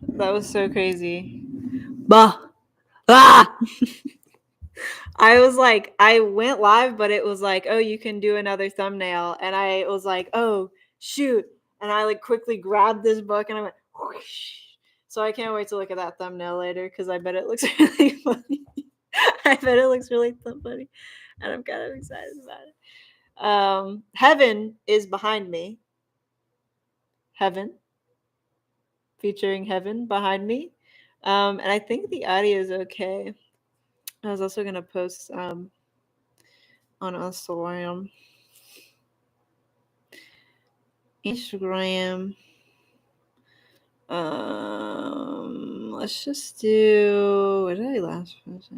That was so crazy. Bah. Ah! I was like, I went live, but it was like, oh, you can do another thumbnail. And I was like, oh, shoot. And I like quickly grabbed this book and I went, whoosh. So I can't wait to look at that thumbnail later because I bet it looks really funny. I bet it looks really funny. And I'm kind of excited about it. Heaven is behind me. Heaven, featuring Heaven behind me. And I think the audio is okay. I was also going to post on Instagram. Let's just do. What did I last post?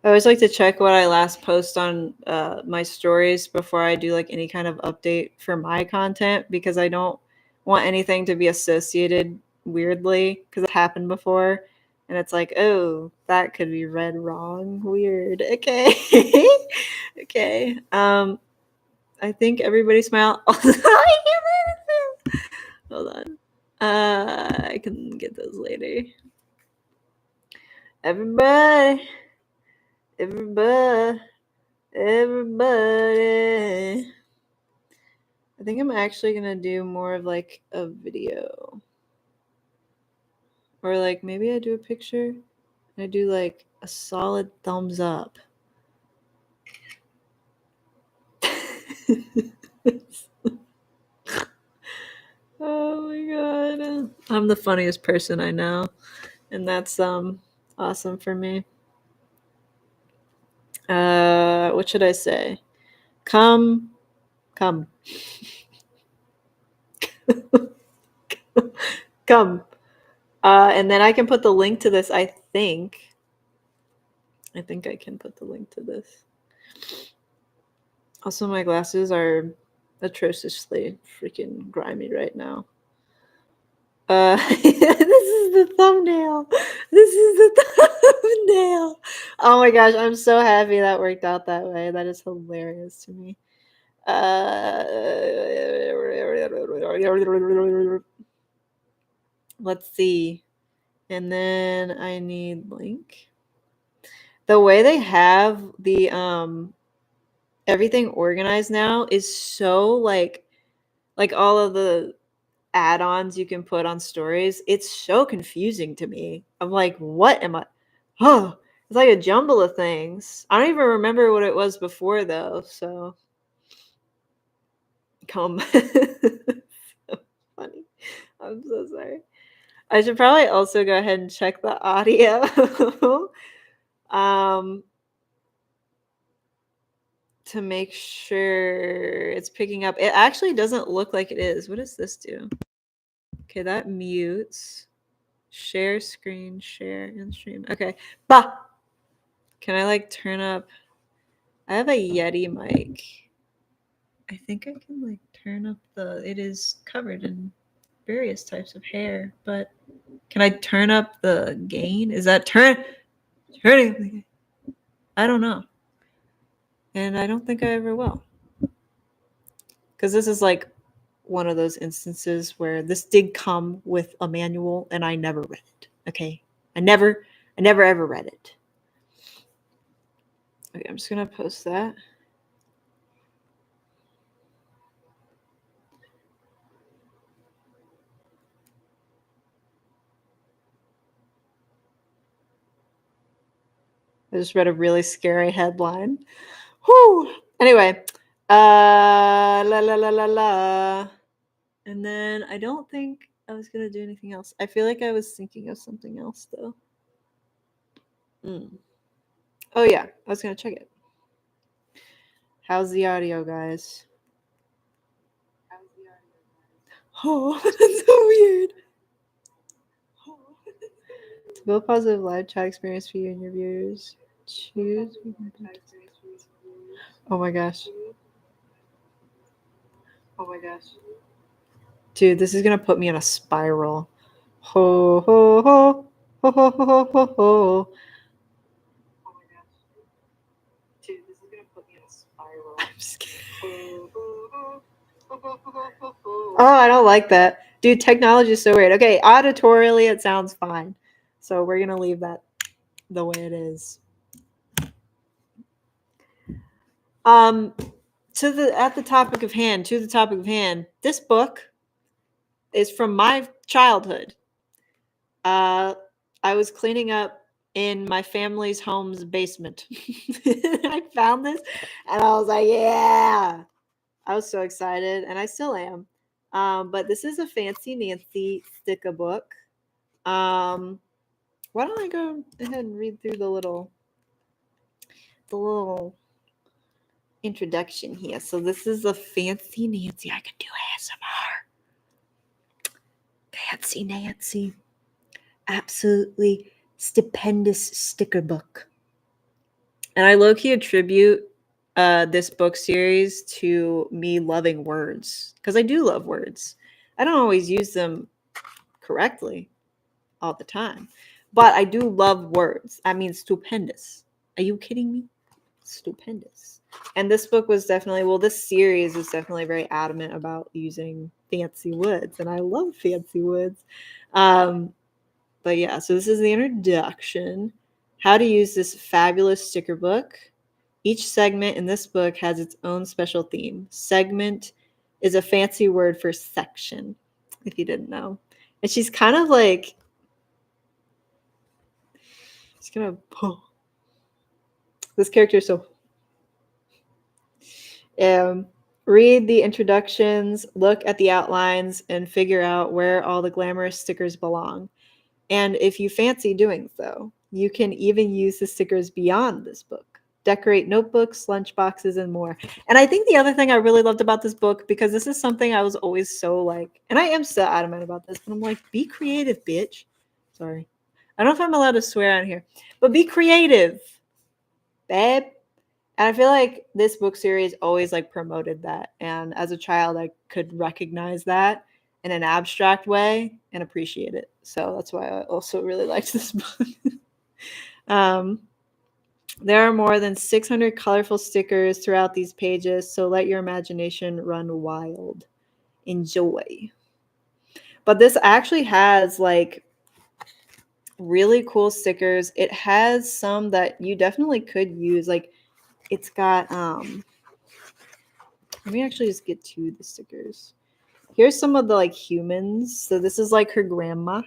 I always like to check what I last post on my stories before I do like any kind of update for my content because I don't want anything to be associated weirdly because it happened before and it's like, oh, that could be read wrong. Weird. Okay. Okay. I think everybody smile. Hold on. I can get those later. Everybody. Everybody. Everybody. I think I'm actually gonna do more of like a video. Or like maybe I do a picture and I do like a solid thumbs up. Oh my god. I'm the funniest person I know. And that's awesome for me. What should I say? Come. Come. And then I can put the link to this, I think. I think I can put the link to this. Also, my glasses are atrociously freaking grimy right now. This is the thumbnail. This is the thumbnail. Oh my gosh, I'm so happy that worked out that way. That is hilarious to me. Let's see. And then I need link. The way they have the everything organized now is so like all of the add-ons you can put on stories. It's so confusing to me. I'm like, what am I? Oh, it's like a jumble of things. I don't even remember what it was before though. So come. So funny. I'm so sorry. I should probably also go ahead and check the audio. um to make sure it's picking up. It actually doesn't look like it is. What does this do? Okay, that mutes. Share screen, share and stream. Okay. Bah! Can I like turn up? I have a Yeti mic. I think I can like turn up the. It is covered in various types of hair, but can I turn up the gain? Is that turning? I don't know. And I don't think I ever will. Because this is like one of those instances where this did come with a manual and I never read it. Okay. I never ever read it. Okay, I'm just gonna post that. I just read a really scary headline. Whew. Anyway, la la la la la. And then I don't think I was gonna do anything else. I feel like I was thinking of something else though. Oh yeah, I was gonna check it. How's the audio, guys? Oh, that's so weird. To build positive live chat experience for you and your viewers, choose. Oh my gosh. Dude, this is gonna put me in a spiral. Ho ho ho ho ho ho ho ho. I'm scared. I don't like that. Dude, technology is so weird. Okay, auditorially, it sounds fine. So we're going to leave that the way it is. To the topic of hand, this book is from my childhood. I was cleaning up in my family's home's basement. I found this and I was like, yeah. I was so excited and I still am. But this is a Fancy Nancy sticker book. Why don't I go ahead and read through the little introduction here. So this is a Fancy Nancy. I can do ASMR. Fancy Nancy. Absolutely stupendous sticker book. And I low-key attribute this book series to me loving words, because I do love words. I don't always use them correctly all the time, but I do love words. I mean, stupendous. Are you kidding me? Stupendous. And this book was definitely, this series was definitely very adamant about using fancy woods, and I love fancy woods. But yeah, so this is the introduction. How to use this fabulous sticker book. Each segment in this book has its own special theme. Segment is a fancy word for section, if you didn't know. And she's kind of like, she's gonna pull. This character is so. Read the introductions, look at the outlines, and figure out where all the glamorous stickers belong. And if you fancy doing so, you can even use the stickers beyond this book. Decorate notebooks, lunchboxes, and more. And I think the other thing I really loved about this book, because this is something I was always so like, and I am so adamant about this, but I'm like, be creative, bitch. Sorry. I don't know if I'm allowed to swear on here, but be creative, babe. And I feel like this book series always like promoted that. And as a child, I could recognize that in an abstract way and appreciate it. So that's why I also really liked this book. There are more than 600 colorful stickers throughout these pages, so let your imagination run wild. Enjoy. But this actually has like really cool stickers. It has some that you definitely could use. Like it's got let me actually just get to the stickers. Here's some of the like humans. So this is like her grandma,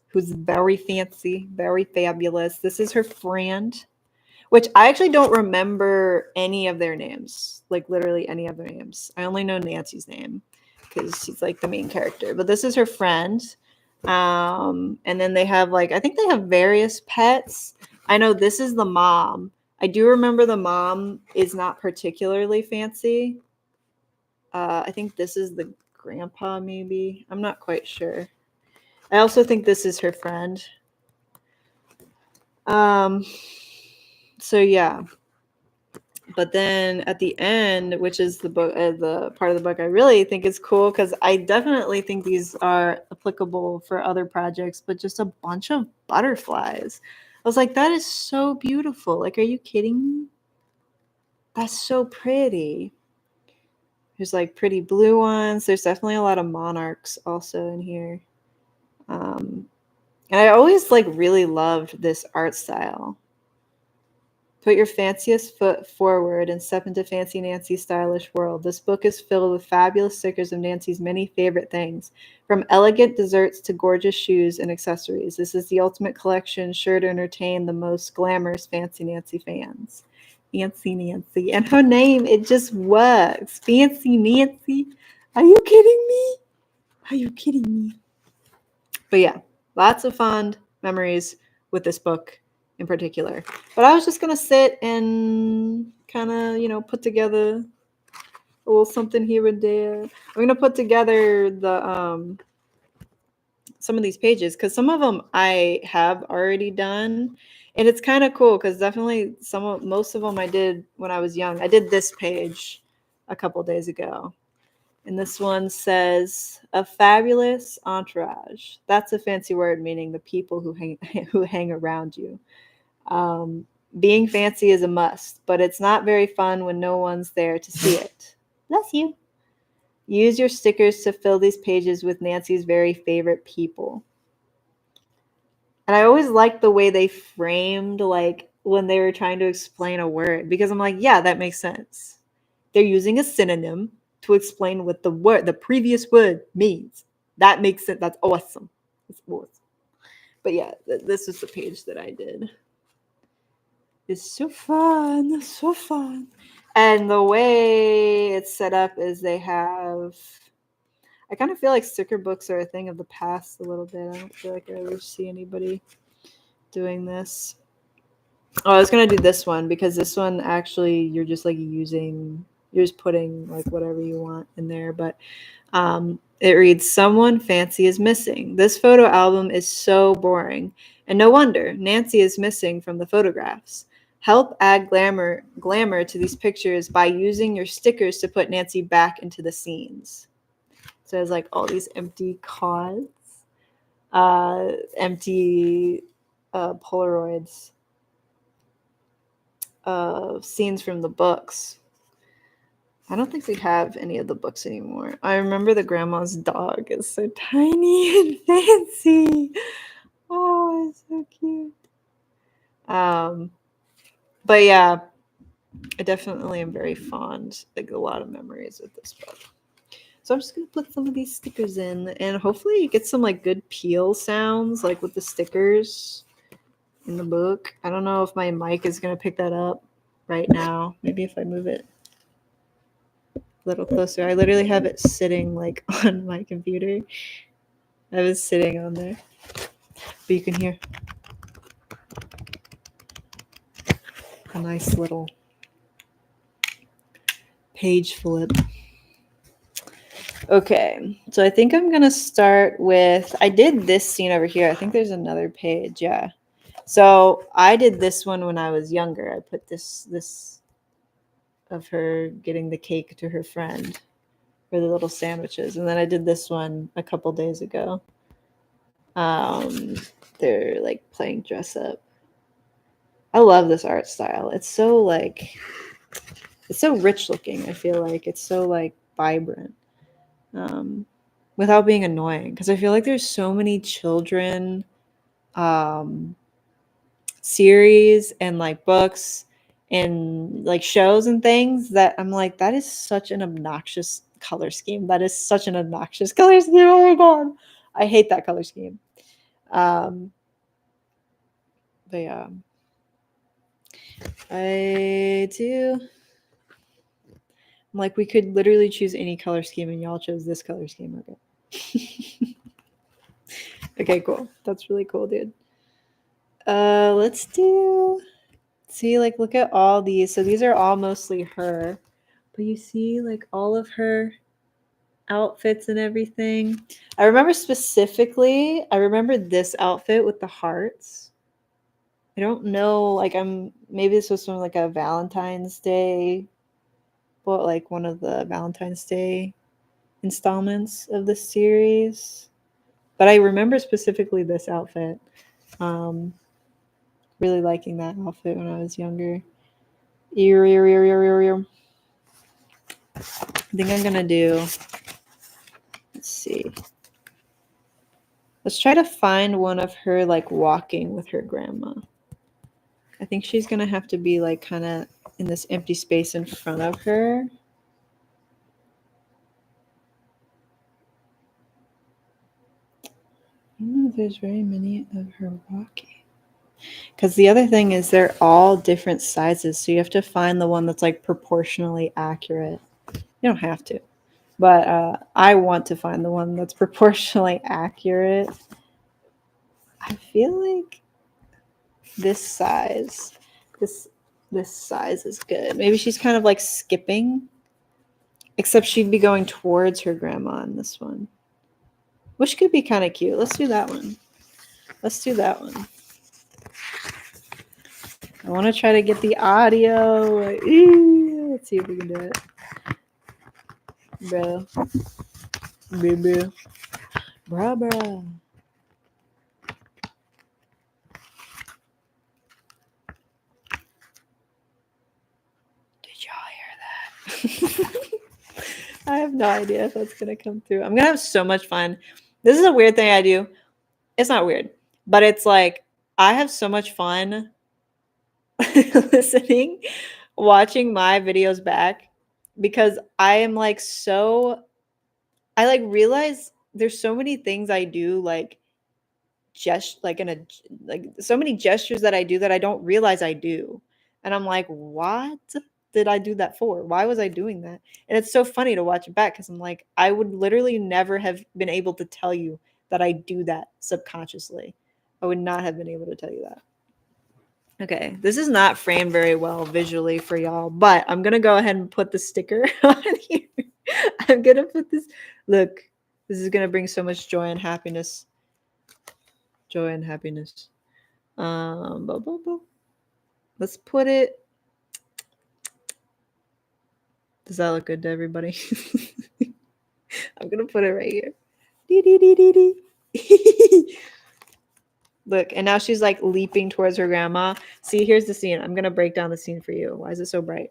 who's very fancy, very fabulous. This is her friend, which I actually don't remember any of their names, like literally any of their names. I only know Nancy's name because she's like the main character. But this is her friend. And then they have like, I think they have various pets. I know this is the mom. I do remember the mom is not particularly fancy. I think this is the grandpa, maybe. I'm not quite sure. I also think this is her friend. So yeah. But then at the end, which is the book, the part of the book I really think is cool, because I definitely think these are applicable for other projects, but just a bunch of butterflies. I was like, that is so beautiful. Like, are you kidding me? That's so pretty. There's like pretty blue ones. There's definitely a lot of monarchs also in here. And I always like really loved this art style. Put your fanciest foot forward and step into Fancy Nancy's stylish world. This book is filled with fabulous stickers of Nancy's many favorite things, from elegant desserts to gorgeous shoes and accessories. This is the ultimate collection, sure to entertain the most glamorous Fancy Nancy fans. Fancy Nancy. And her name, it just works. Fancy Nancy. Are you kidding me? Are you kidding me? But yeah, lots of fond memories with this book in particular. But I was just going to sit and kind of, put together a little something here and there. I'm going to put together the some of these pages, because some of them I have already done. And it's kind of cool because definitely most of them I did when I was young. I did this page a couple days ago. And this one says, a fabulous entourage. That's a fancy word meaning the people who hang around you. Being fancy is a must, but it's not very fun when no one's there to see it. Bless you. Use your stickers to fill these pages with Nancy's very favorite people. And I always liked the way they framed, like, when they were trying to explain a word, because I'm like, yeah, that makes sense. They're using a synonym to explain what the previous word means. That makes sense. That's awesome. That's awesome. But yeah, this is the page that I did. It's so fun. So fun. And the way it's set up is they have, I kind of feel like sticker books are a thing of the past a little bit. I don't feel like I ever see anybody doing this. Oh, I was gonna do this one because this one actually you're just like you're just putting like whatever you want in there. But it reads, "Someone fancy is missing. This photo album is so boring, and no wonder. Nancy is missing from the photographs. Help add glamour to these pictures by using your stickers to put Nancy back into the scenes." So there's like all these empty cards, empty Polaroids of scenes from the books. I don't think we have any of the books anymore. I remember the grandma's dog is so tiny and fancy. Oh, it's so cute. But yeah, I definitely am very fond, like a lot of memories with this book. So I'm just gonna put some of these stickers in, and hopefully you get some like good peel sounds, like with the stickers in the book. I don't know if my mic is gonna pick that up right now. Maybe if I move it a little closer. I literally have it sitting like on my computer. I was sitting on there, but you can hear a nice little page flip. Okay, so I think I'm gonna start with, I did this scene over here. I think there's another page, yeah. So I did this one when I was younger. I put this of her getting the cake to her friend for the little sandwiches, and then I did this one a couple days ago. They're like playing dress up. I love this art style. It's so like, it's so rich looking. I feel like it's so like vibrant. Without being annoying, because I feel like there's so many children series and like books and like shows and things that I'm like, that is such an obnoxious color scheme. That is such an obnoxious color scheme. Oh my god, I hate that color scheme. But yeah, I do. I'm like, we could literally choose any color scheme, and y'all chose this color scheme. Okay. Okay, cool. That's really cool, dude. Let's do. See, like, look at all these. So these are all mostly her, but you see, like, all of her outfits and everything. I remember specifically. I remember this outfit with the hearts. I don't know. Like, maybe this was from like a Valentine's Day, but like one of the Valentine's Day installments of the series. But I remember specifically this outfit. Really liking that outfit when I was younger. I think I'm gonna do. Let's see. Let's try to find one of her like walking with her grandma. I think she's gonna have to be like kind of in this empty space in front of her. I don't know if there's very many of her walking. Because the other thing is they're all different sizes, so you have to find the one that's like proportionally accurate. You don't have to, but I want to find the one that's proportionally accurate. I feel like this size, this size is good. Maybe she's kind of like skipping, except she'd be going towards her grandma in this one, which could be kind of cute. Let's do that one. Let's do that one. I want to try to get the audio. Let's see if we can do it. Bro. Bro. Bro. Did y'all hear that? I have no idea if that's gonna come through. I'm gonna have so much fun. This is a weird thing I do. It's not weird, but it's like I have so much fun listening, watching my videos back because I am like I like realize there's so many things I do like like in a like so many gestures that I do that I don't realize I do. And I'm like, what did I do that for? Why was I doing that? And it's so funny to watch it back because I'm like, I would literally never have been able to tell you that I do that subconsciously. I would not have been able to tell you that. Okay, this is not framed very well visually for y'all, but I'm gonna go ahead and put the sticker on here. I'm gonna put this. Look, this is gonna bring so much joy and happiness. Joy and happiness. Let's put it. Does that look good to everybody? I'm gonna put it right here. Dee, dee, dee, dee, dee. Look, and now she's like leaping towards her grandma. See, here's the scene. I'm gonna break down the scene for you. Why is it so bright?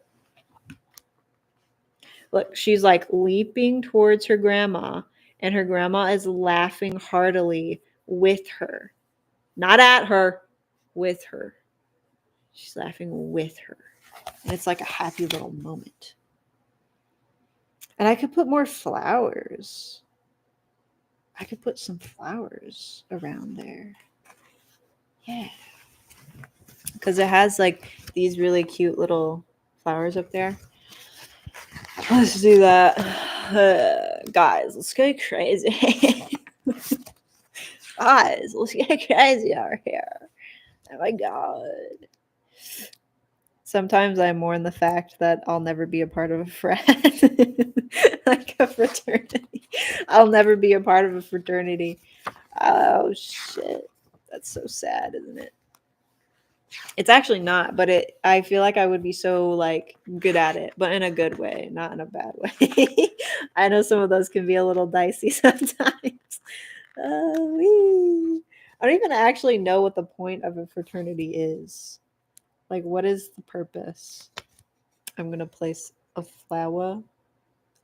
Look, she's like leaping towards her grandma, and her grandma is laughing heartily with her. Not at her, with her. She's laughing with her. And it's like a happy little moment. And I could put more flowers. I could put some flowers around there. Yeah. Because it has like these really cute little flowers up there. Let's do that. Guys, let's go crazy. Guys, let's get crazy out here. Oh my god. Sometimes I mourn the fact that I'll never be a part of a frat. Like a fraternity. I'll never be a part of a fraternity. Oh shit. That's so sad, isn't it? It's actually not, but I feel like I would be so like good at it, but in a good way, not in a bad way. I know some of those can be a little dicey sometimes. I don't even actually know what the point of a fraternity is. Like, what is the purpose? I'm gonna place a flower,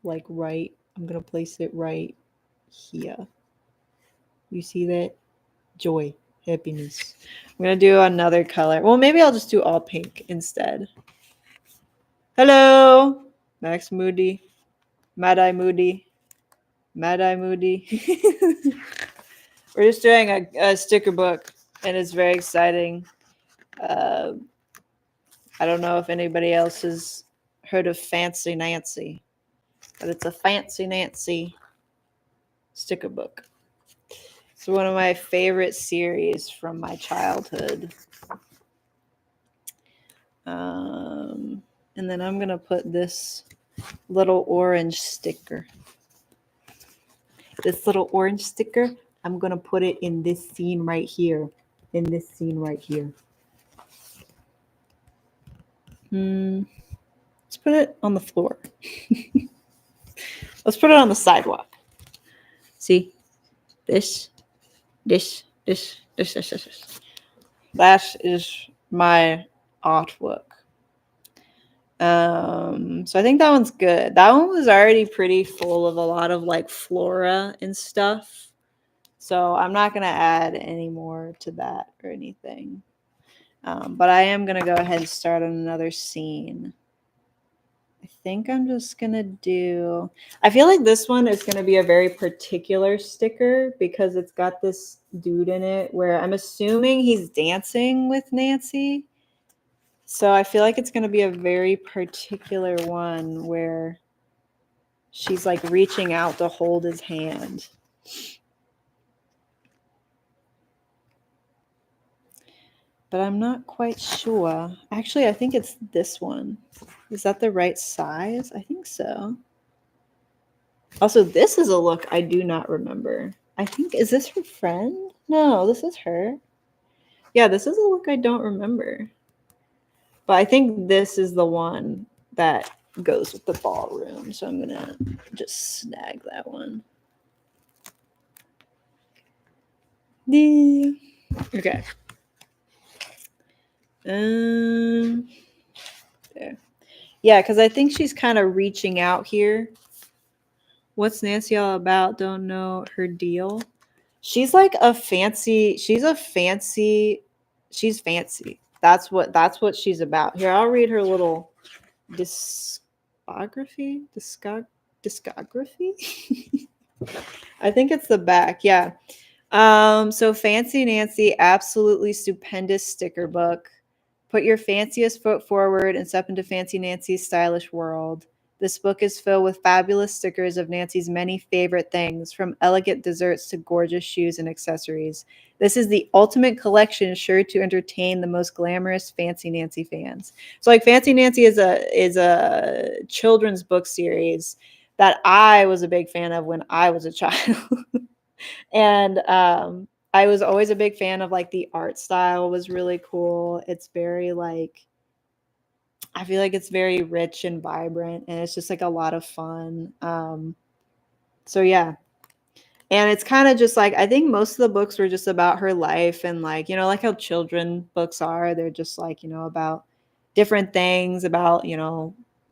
like I'm gonna place it right here. You see that? Joy, happiness. I'm gonna do another color. Well, maybe I'll just do all pink instead. Hello, Max Moody, Mad Eye Moody, Mad Eye Moody. We're just doing a sticker book, and it's very exciting. I don't know if anybody else has heard of Fancy Nancy, but it's a Fancy Nancy sticker book. It's one of my favorite series from my childhood. And then I'm going to put this little orange sticker. This little orange sticker, I'm going to put it in this scene right here. In this scene right here. Let's put it on the floor. Let's put it on the sidewalk. See? This. That is my artwork. So I think that one's good. That one was already pretty full of a lot of like flora and stuff. So I'm not going to add any more to that or anything. But I am going to go ahead and start on another scene. I think I'm just going to do... I feel like this one is going to be a very particular sticker because it's got this dude in it where I'm assuming he's dancing with Nancy. So I feel like it's going to be a very particular one where she's like reaching out to hold his hand. But I'm not quite sure. Actually, I think it's this one. Is that the right size? I think so. Also, this is a look I do not remember. I think, is this her friend? No, this is her. Yeah, this is a look I don't remember. But I think this is the one that goes with the ballroom. So I'm going to just snag that one. Okay. There. Yeah, because I think she's kind of reaching out here. What's Nancy all about? Don't know her deal. She's like a fancy, she's fancy. That's what she's about. Here, I'll read her little discography. Discography? I think it's the back. Yeah. So Fancy Nancy, absolutely stupendous sticker book. Put your fanciest foot forward and step into Fancy Nancy's stylish world. This book is filled with fabulous stickers of Nancy's many favorite things, from elegant desserts to gorgeous shoes and accessories. This is the ultimate collection, sure to entertain the most glamorous Fancy Nancy fans. So, like, Fancy Nancy is a children's book series that I was a big fan of when I was a child. And I was always a big fan of, like, the art style was really cool. It's very, like, I feel like it's very rich and vibrant, and it's just like a lot of fun. So yeah. And it's kind of just like, I think most of the books were just about her life, and, like, like how children books are. They're just like, about different things, about,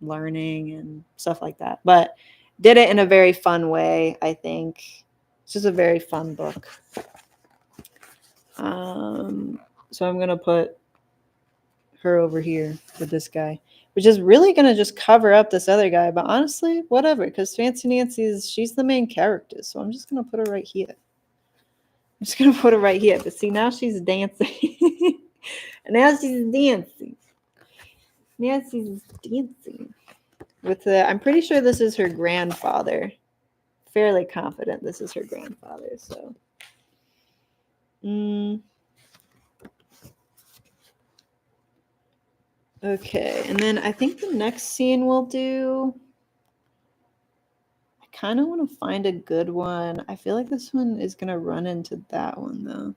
learning and stuff like that. But did it in a very fun way, I think. It's just a very fun book. So I'm going to put her over here with this guy, which is really going to just cover up this other guy. But honestly, whatever, because Fancy Nancy she's the main character. So I'm just going to put her right here. I'm just going to put her right here. But see, now she's dancing. Now she's dancing. Nancy's dancing. I'm pretty sure this is her grandfather. Fairly confident this is her grandfather. So. Okay, and then I think the next scene we'll do, I kind of want to find a good one. I feel like this one is going to run into that one, though.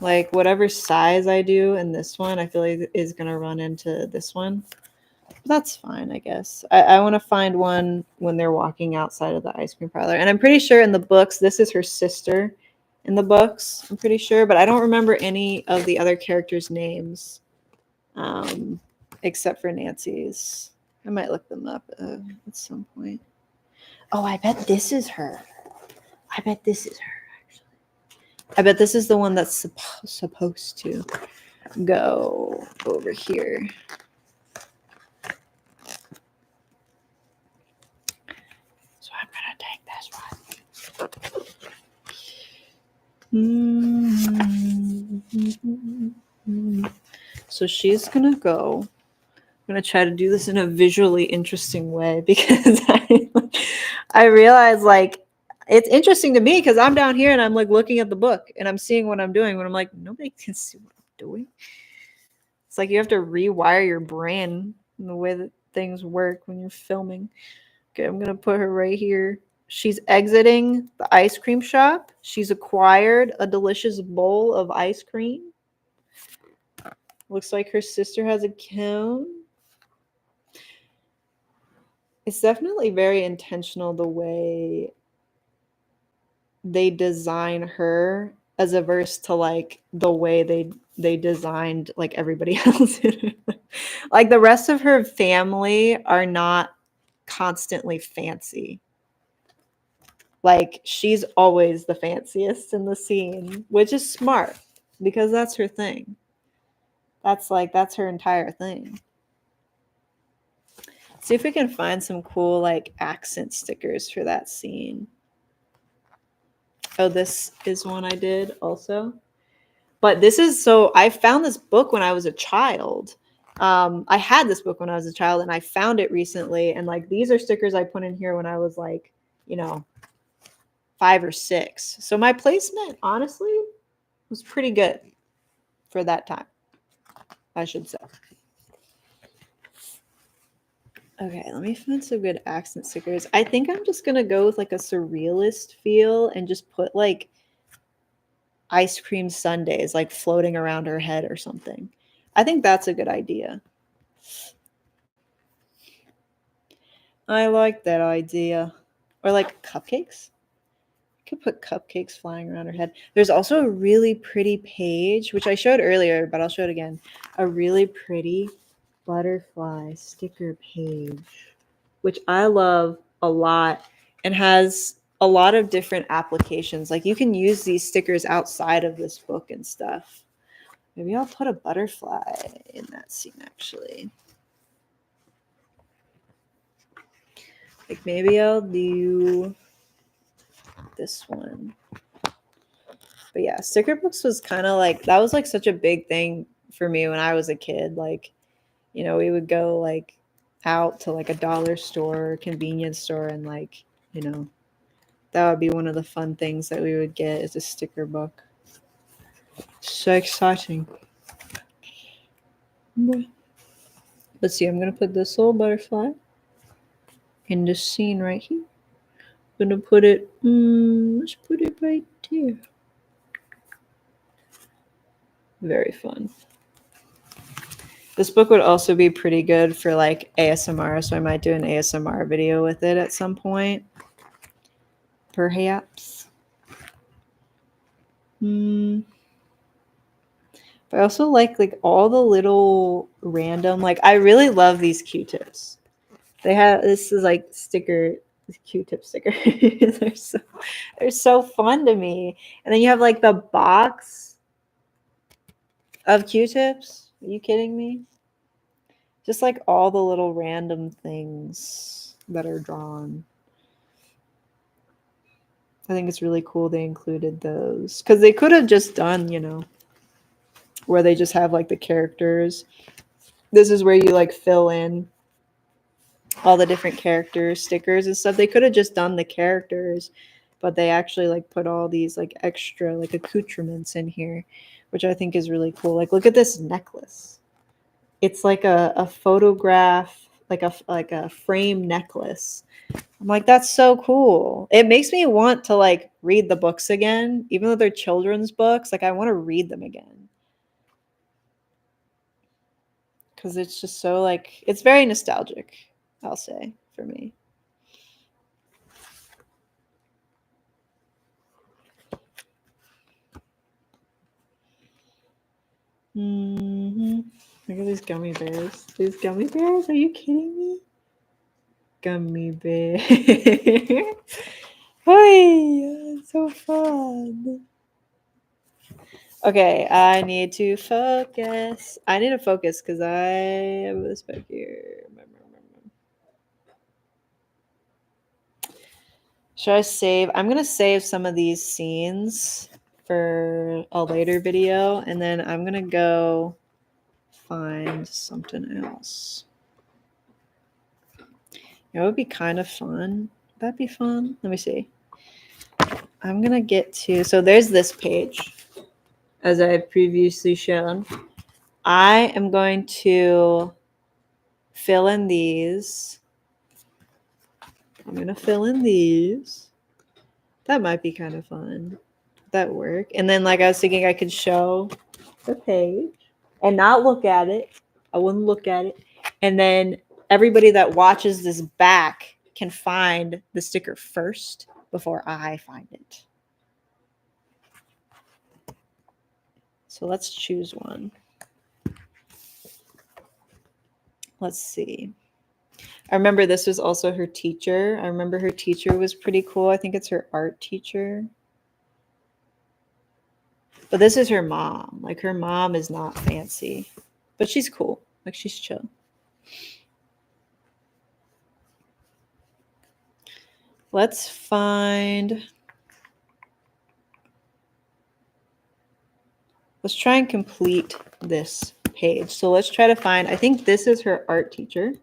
Like, whatever size I do in this one, I feel like is going to run into this one. But that's fine, I guess. I want to find one when they're walking outside of the ice cream parlor. And I'm pretty sure in the books, this is her sister in the books. I'm pretty sure, but I don't remember any of the other characters' names. Except for Nancy's. I might look them up at some point. Oh, I bet this is her. Actually. I bet this is the one that's supposed to go over here. So I'm going to take this one. So she's going to go. I'm going to try to do this in a visually interesting way, because I realize, like, it's interesting to me because I'm down here and I'm, like, looking at the book and I'm seeing what I'm doing when I'm like, nobody can see what I'm doing. It's like you have to rewire your brain in the way that things work when you're filming. Okay, I'm going to put her right here. She's exiting the ice cream shop. She's acquired a delicious bowl of ice cream. Looks like her sister has a cone. It's definitely very intentional the way they design her as averse to, like, the way they designed, like, everybody else. Like, the rest of her family are not constantly fancy. Like, she's always the fanciest in the scene, which is smart because that's her thing. That's her entire thing. See if we can find some cool, like, accent stickers for that scene. Oh, this is one I did also. But this is, so I found this book when I was a child. I had this book when I was a child, and I found it recently. And, like, these are stickers I put in here when I was, like, 5 or 6. So my placement, honestly, was pretty good for that time, I should say. Okay, let me find some good accent stickers. I think I'm just going to go with, like, a surrealist feel and just put, like, ice cream sundaes, like, floating around her head or something. I think that's a good idea. I like that idea. Or, like, cupcakes. I could put cupcakes flying around her head. There's also a really pretty page, which I showed earlier, but I'll show it again. A really pretty butterfly sticker page, which I love a lot. and has a lot of different applications. Like you can use these stickers outside of this book and stuff. Maybe I'll put a butterfly in that scene actually. Like maybe I'll do this one. But yeah, sticker books was kind of like, that was like such a big thing for me when I was a kid. Like, you know, we would go like out to like a dollar store or convenience store and like, you know, that would be one of the fun things that we would get is a sticker book. So exciting. Let's see, I'm going to put this little butterfly in this scene right here. I'm going to put it, let's put it right there. Very fun. This book would also be pretty good for like ASMR, so I might do an ASMR video with it at some point. Perhaps. But I also like all the little random, like I really love these Q-tips. They have, this is like sticker, Q-tip sticker. they're so fun to me. And then you have like the box of Q-tips. Are you kidding me? Just like all the little random things that are drawn. I think it's really cool they included those. Because they could have just done, you know, where they just have like the characters. This is where you like fill in all the different character stickers and stuff. They could have just done the characters, but they actually like put all these like extra like accoutrements in here, which I think is really cool. Like look at this necklace. It's like a photograph, like a frame necklace. I'm like, that's so cool. It makes me want to like read the books again, even though they're children's books. Like I want to read them again. Because it's just so like, it's very nostalgic, I'll say, for me. Look at these gummy bears. These gummy bears? Are you kidding me? Gummy bear. Hi, so fun. Okay, I need to focus. I need to focus because I have this back here. Should I save? I'm going to save some of these scenes for a later video, and then I'm going to go find something else. It would be kind of fun. That'd be fun. Let me see. I'm going to get to, so there's this page, as I've previously shown. I am going to fill in these. I'm going to fill in these. That might be kind of fun. Would that work? And then, like, I was thinking I could show the page and not look at it. I wouldn't look at it. And then everybody that watches this back can find the sticker first before I find it. So let's choose one. Let's see. I remember this was also her teacher. I remember her teacher was pretty cool. I think it's her art teacher. But this is her mom. Like, her mom is not fancy. But she's cool. Like, she's chill. Let's find... Let's try and complete this page. So let's try to find... I think this is her art teacher.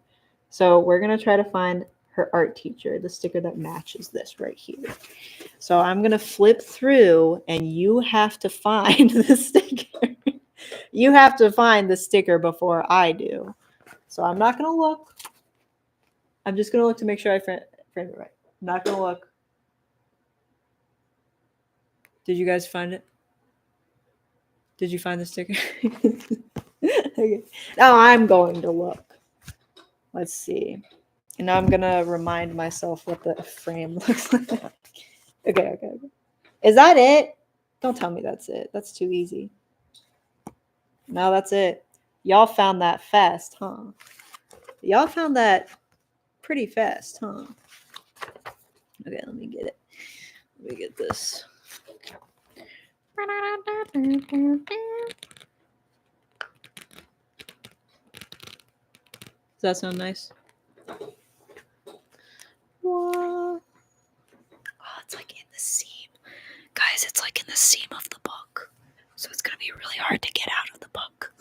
So we're going to try to find her art teacher, the sticker that matches this right here. So I'm going to flip through, and you have to find the sticker. You have to find the sticker before I do. So I'm not going to look. I'm just going to look to make sure I frame it right. I'm not going to look. Did you guys find it? Did you find the sticker? Okay. Now I'm going to look. Let's see. And now I'm going to remind myself what the frame looks like. Okay. Is that it? Don't tell me that's it. That's too easy. No, that's it. Y'all found that fast, huh? Y'all found that pretty fast, huh? Okay, let me get it. Let me get this. Does that sound nice? What? Oh, it's like in the seam. Guys, it's like in the seam of the book. So it's going to be really hard to get out of the book.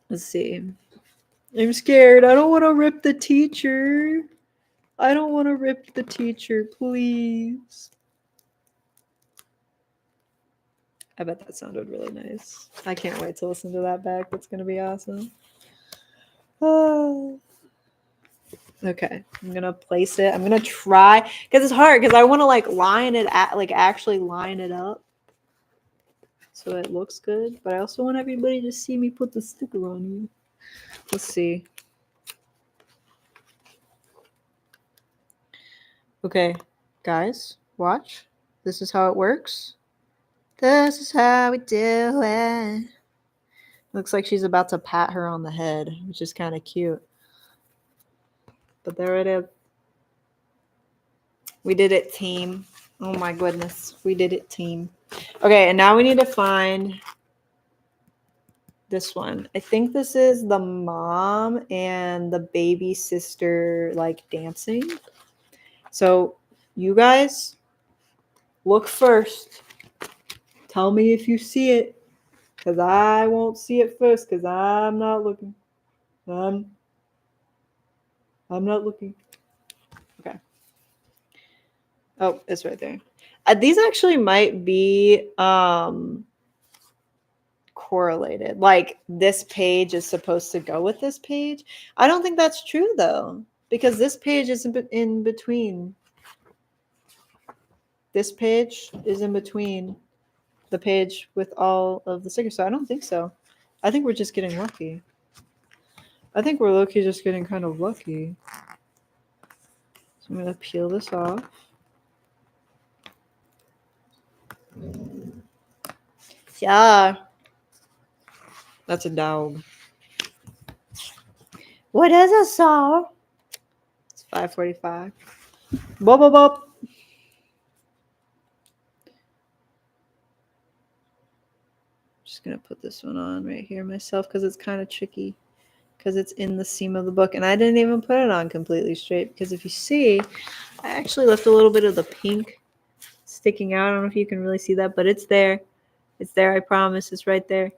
Let's see. I'm scared. I don't want to rip the teacher. I don't want to rip the teacher, please. I bet that sounded really nice. I can't wait to listen to that back. That's going to be awesome. Oh. Okay, I'm gonna place it. I'm gonna try because it's hard because I want to like line it at like actually line it up so it looks good. But I also want everybody to see me put the sticker on you. Let's see. Okay, guys, watch. This is how it works. This is how we do it. Looks like she's about to pat her on the head, which is kind of cute. But there it is. We did it, team. Oh my goodness. We did it, team. Okay, and now we need to find this one. I think this is the mom and the baby sister like dancing. So you guys look first. Tell me if you see it. Because I won't see it first because I'm not looking. I'm not looking. Okay. Oh, it's right there. These actually might be correlated. Like this page is supposed to go with this page. I don't think that's true though, because this page is in between. This page is in between the page with all of the stickers. So I don't think so. I think we're just getting lucky. I think we're low-key just getting kind of lucky. So I'm going to peel this off. Yeah. That's a dog. What is a saw? It's 5:45. Bop, bop, bop. Just going to put this one on right here myself because it's kind of tricky. Because it's in the seam of the book. And I didn't even put it on completely straight. Because if you see, I actually left a little bit of the pink sticking out. I don't know if you can really see that, but it's there. It's there, I promise. It's right there.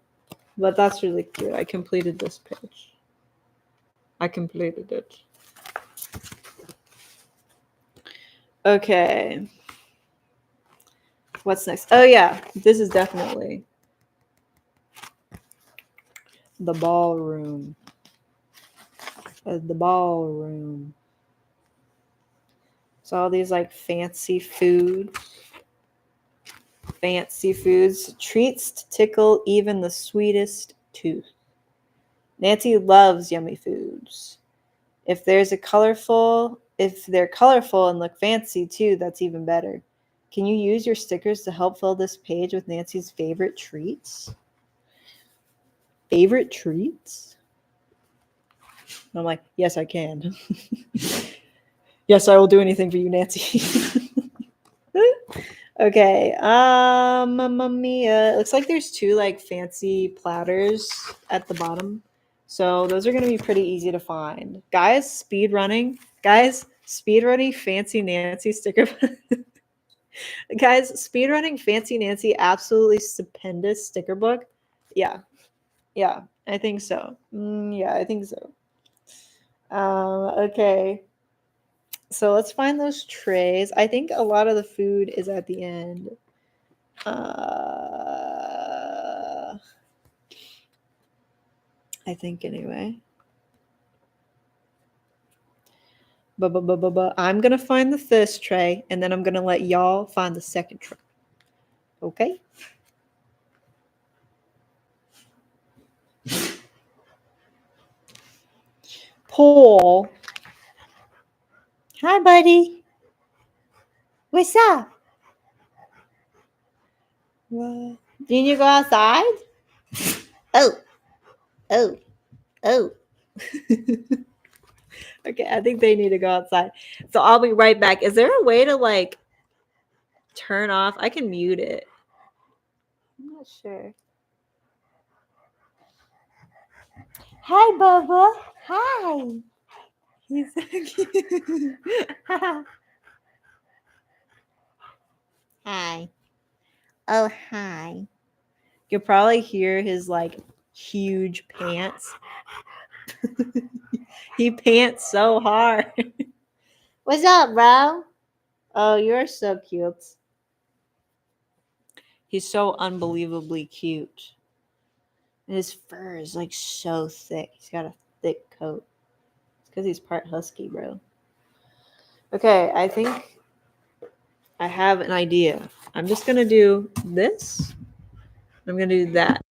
But that's really cute. I completed this page. I completed it. Okay. What's next? Oh, yeah. This is definitely the ballroom. The ballroom. So all these like fancy foods. Fancy foods. Treats to tickle even the sweetest tooth. Nancy loves yummy foods. If they're colorful and look fancy too, that's even better. Can you use your stickers to help fill this page with Nancy's favorite treats? Favorite treats? And I'm like, yes, I can. Yes, I will do anything for you, Nancy. Okay. Mamma mia. It looks like there's two like fancy platters at the bottom. So those are going to be pretty easy to find. Guys, speed running Fancy Nancy sticker. Guys, speed running Fancy Nancy, absolutely stupendous sticker book. Yeah. Yeah, I think so. Yeah, I think so. Okay. So let's find those trays. I think a lot of the food is at the end. I think anyway. I'm going to find the first tray, and then I'm going to let y'all find the second tray. Okay? Paul. Hi, buddy. What's up? What? Didn't you go outside? Oh. Okay, I think they need to go outside. So I'll be right back. Is there a way to like turn off? I can mute it. I'm not sure. Hi, Bubba. Hi. He's so cute. Hi. Oh, hi. You'll probably hear his like huge pants. He pants so hard. What's up, bro? Oh, you're so cute. He's so unbelievably cute. And his fur is like so thick. He's got a thick coat. It's because he's part husky, bro. Okay, I think I have an idea. I'm just gonna do this. I'm gonna do that.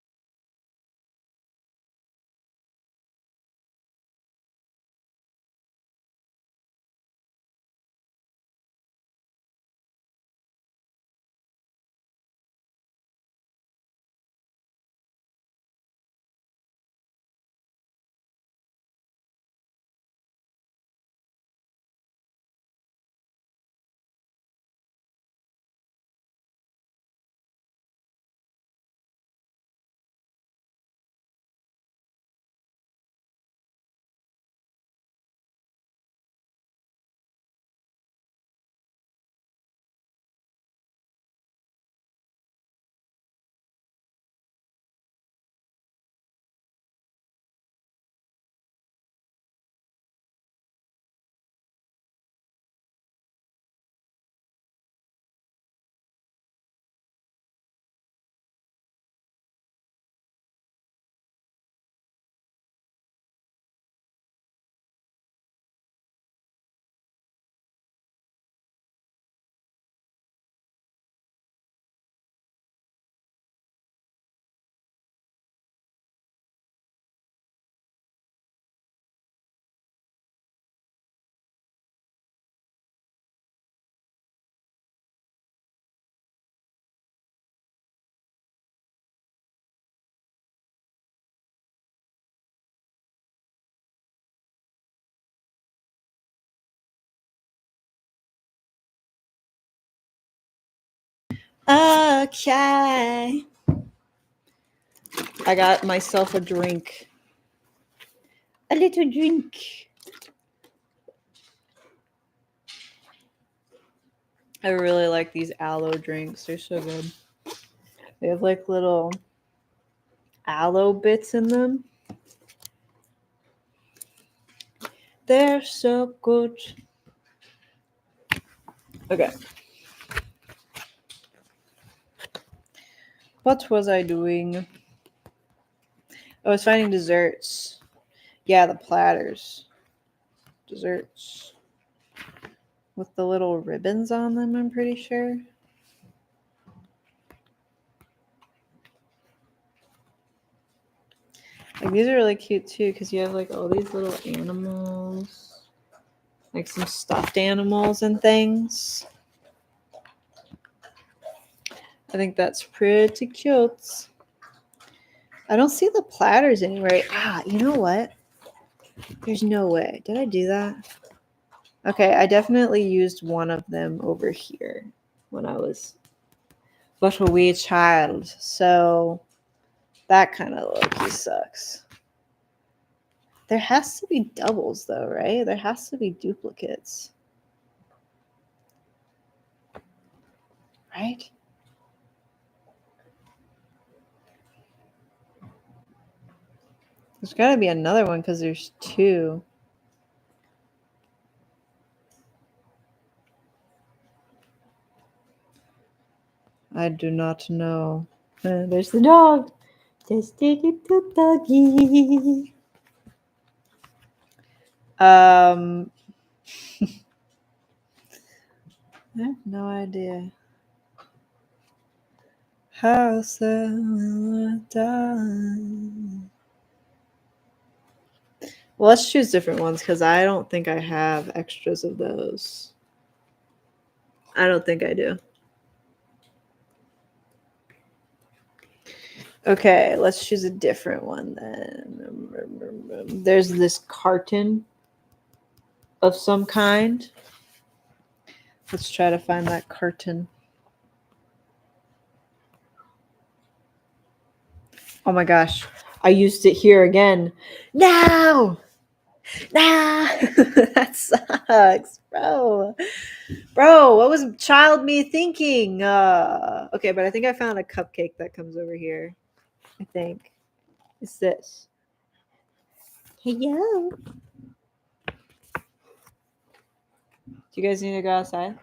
Okay. I got myself a drink. A little drink. I really like these aloe drinks. They're so good. They have like little aloe bits in them. They're so good. Okay. What was I doing? I was finding desserts. Yeah, the platters. Desserts. With the little ribbons on them, I'm pretty sure. Like these are really cute too because you have like all these little animals. Like some stuffed animals and things. I think that's pretty cute. I don't see the platters anywhere. Ah, you know what? There's no way. Did I do that? Okay, I definitely used one of them over here when I was but a wee child. So that kind of low-key sucks. There has to be doubles though, right? There has to be duplicates. Right? There's got to be another one because there's two. I do not know. There's the dog. Just a little doggy. I have no idea. House will die. Well, let's choose different ones because I don't think I have extras of those. I don't think I do. Okay, let's choose a different one then. There's this carton. of some kind. Let's try to find that curtain. Oh my gosh. I used it here again. No! That sucks, bro. Bro, what was child me thinking? Okay, but I think I found a cupcake that comes over here. I think. It's this. Hey, yo. Do you guys need to go outside?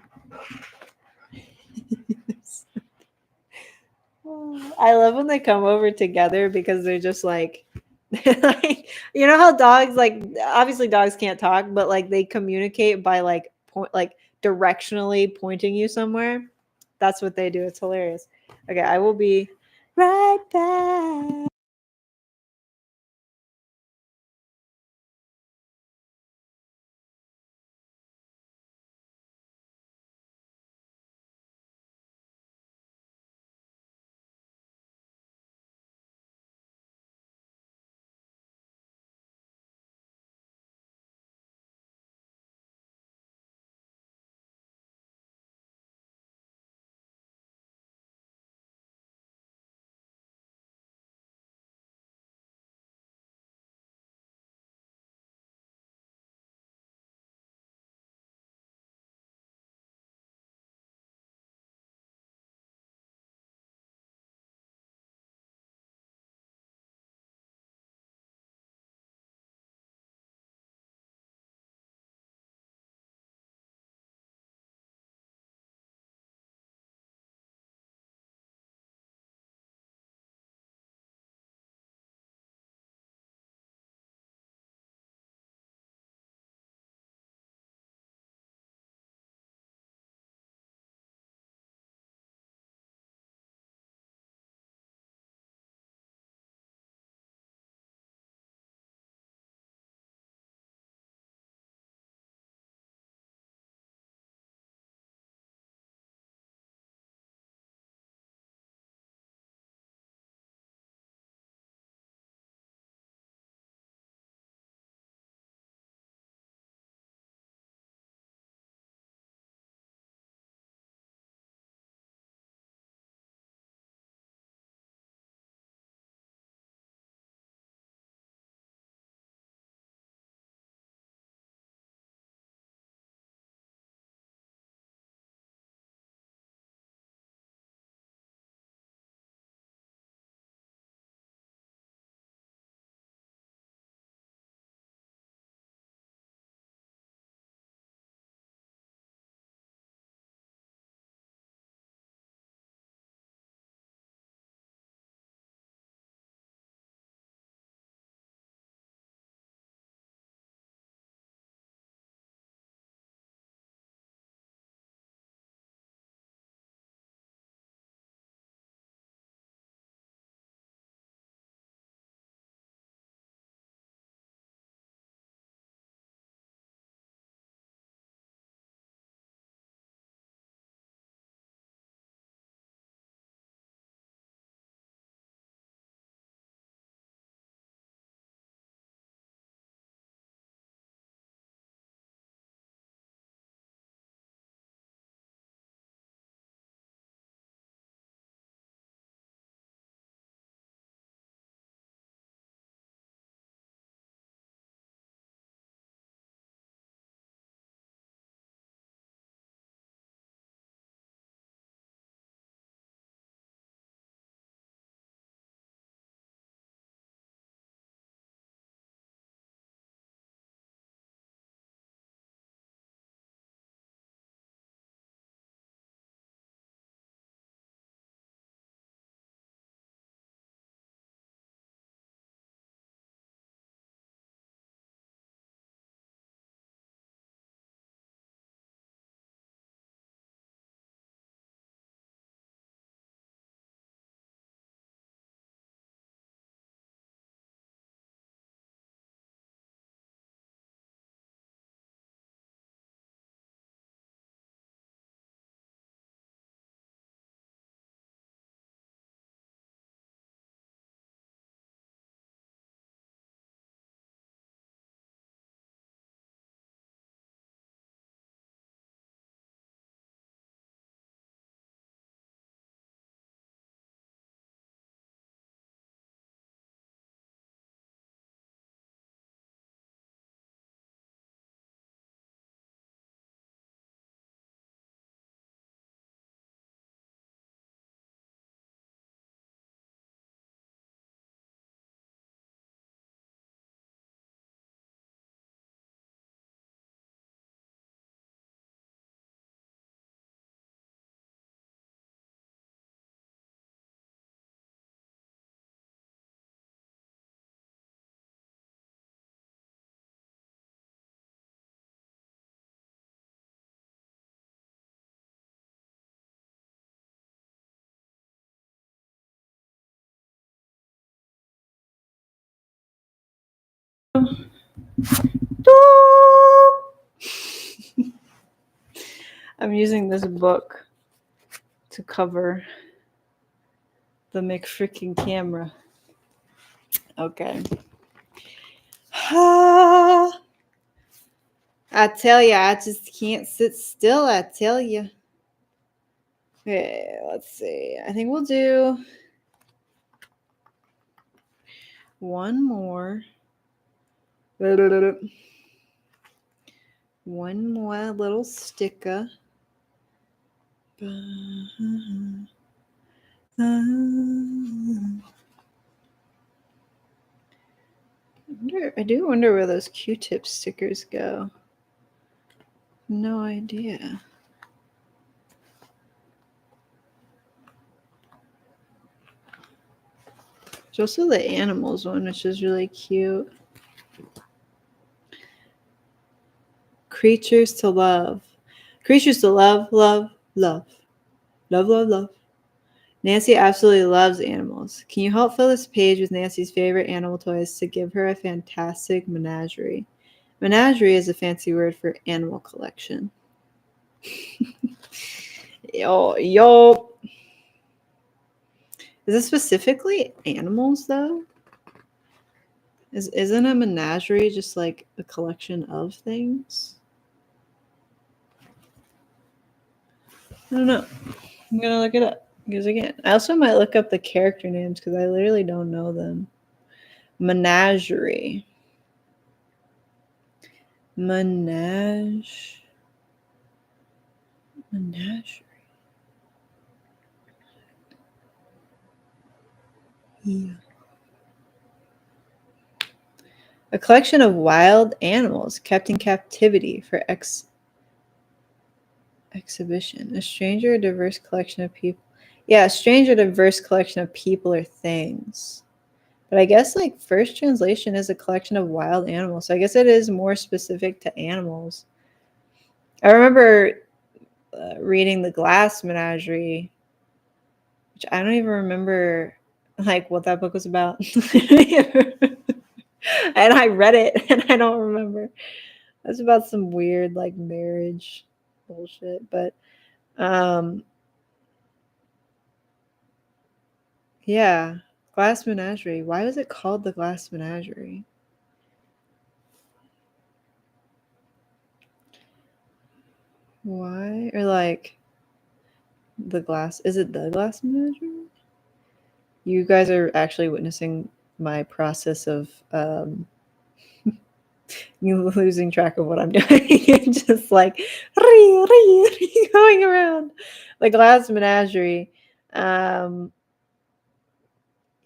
I love when they come over together because they're just like, like you know how dogs like obviously dogs can't talk, but like they communicate by like like directionally pointing you somewhere. That's what they do. It's hilarious. Okay, I will be right back. I'm using this book to cover the McFreaking camera. Okay. I tell ya, I just can't sit still, I tell ya. Okay, let's see. I think we'll do one more. One more little sticker. I do wonder where those Q-tip stickers go. No idea. There's also the animals one, which is really cute. Creatures to love. Creatures to love, love, love. Love, love, love. Nancy absolutely loves animals. Can you help fill this page with Nancy's favorite animal toys to give her a fantastic menagerie? Menagerie is a fancy word for animal collection. Yo. Is this specifically animals, though? Isn't a menagerie just like a collection of things? I don't know. I'm gonna look it up. Because again, I also might look up the character names because I literally don't know them. Menagerie. Menagerie. Yeah. A collection of wild animals kept in captivity for exhibition. A strange or diverse collection of people. Yeah, a strange or diverse collection of people or things. But I guess like first translation is a collection of wild animals. So I guess it is more specific to animals. I remember reading The Glass Menagerie, which I don't even remember like what that book was about. And I read it and I don't remember. That's about some weird like marriage bullshit. But yeah. Glass Menagerie. Why was it called The Glass Menagerie? Why? Or like the glass. Is it The Glass Menagerie? You guys are actually witnessing my process of you losing track of what I'm doing. Just like going around. The Glass Menagerie.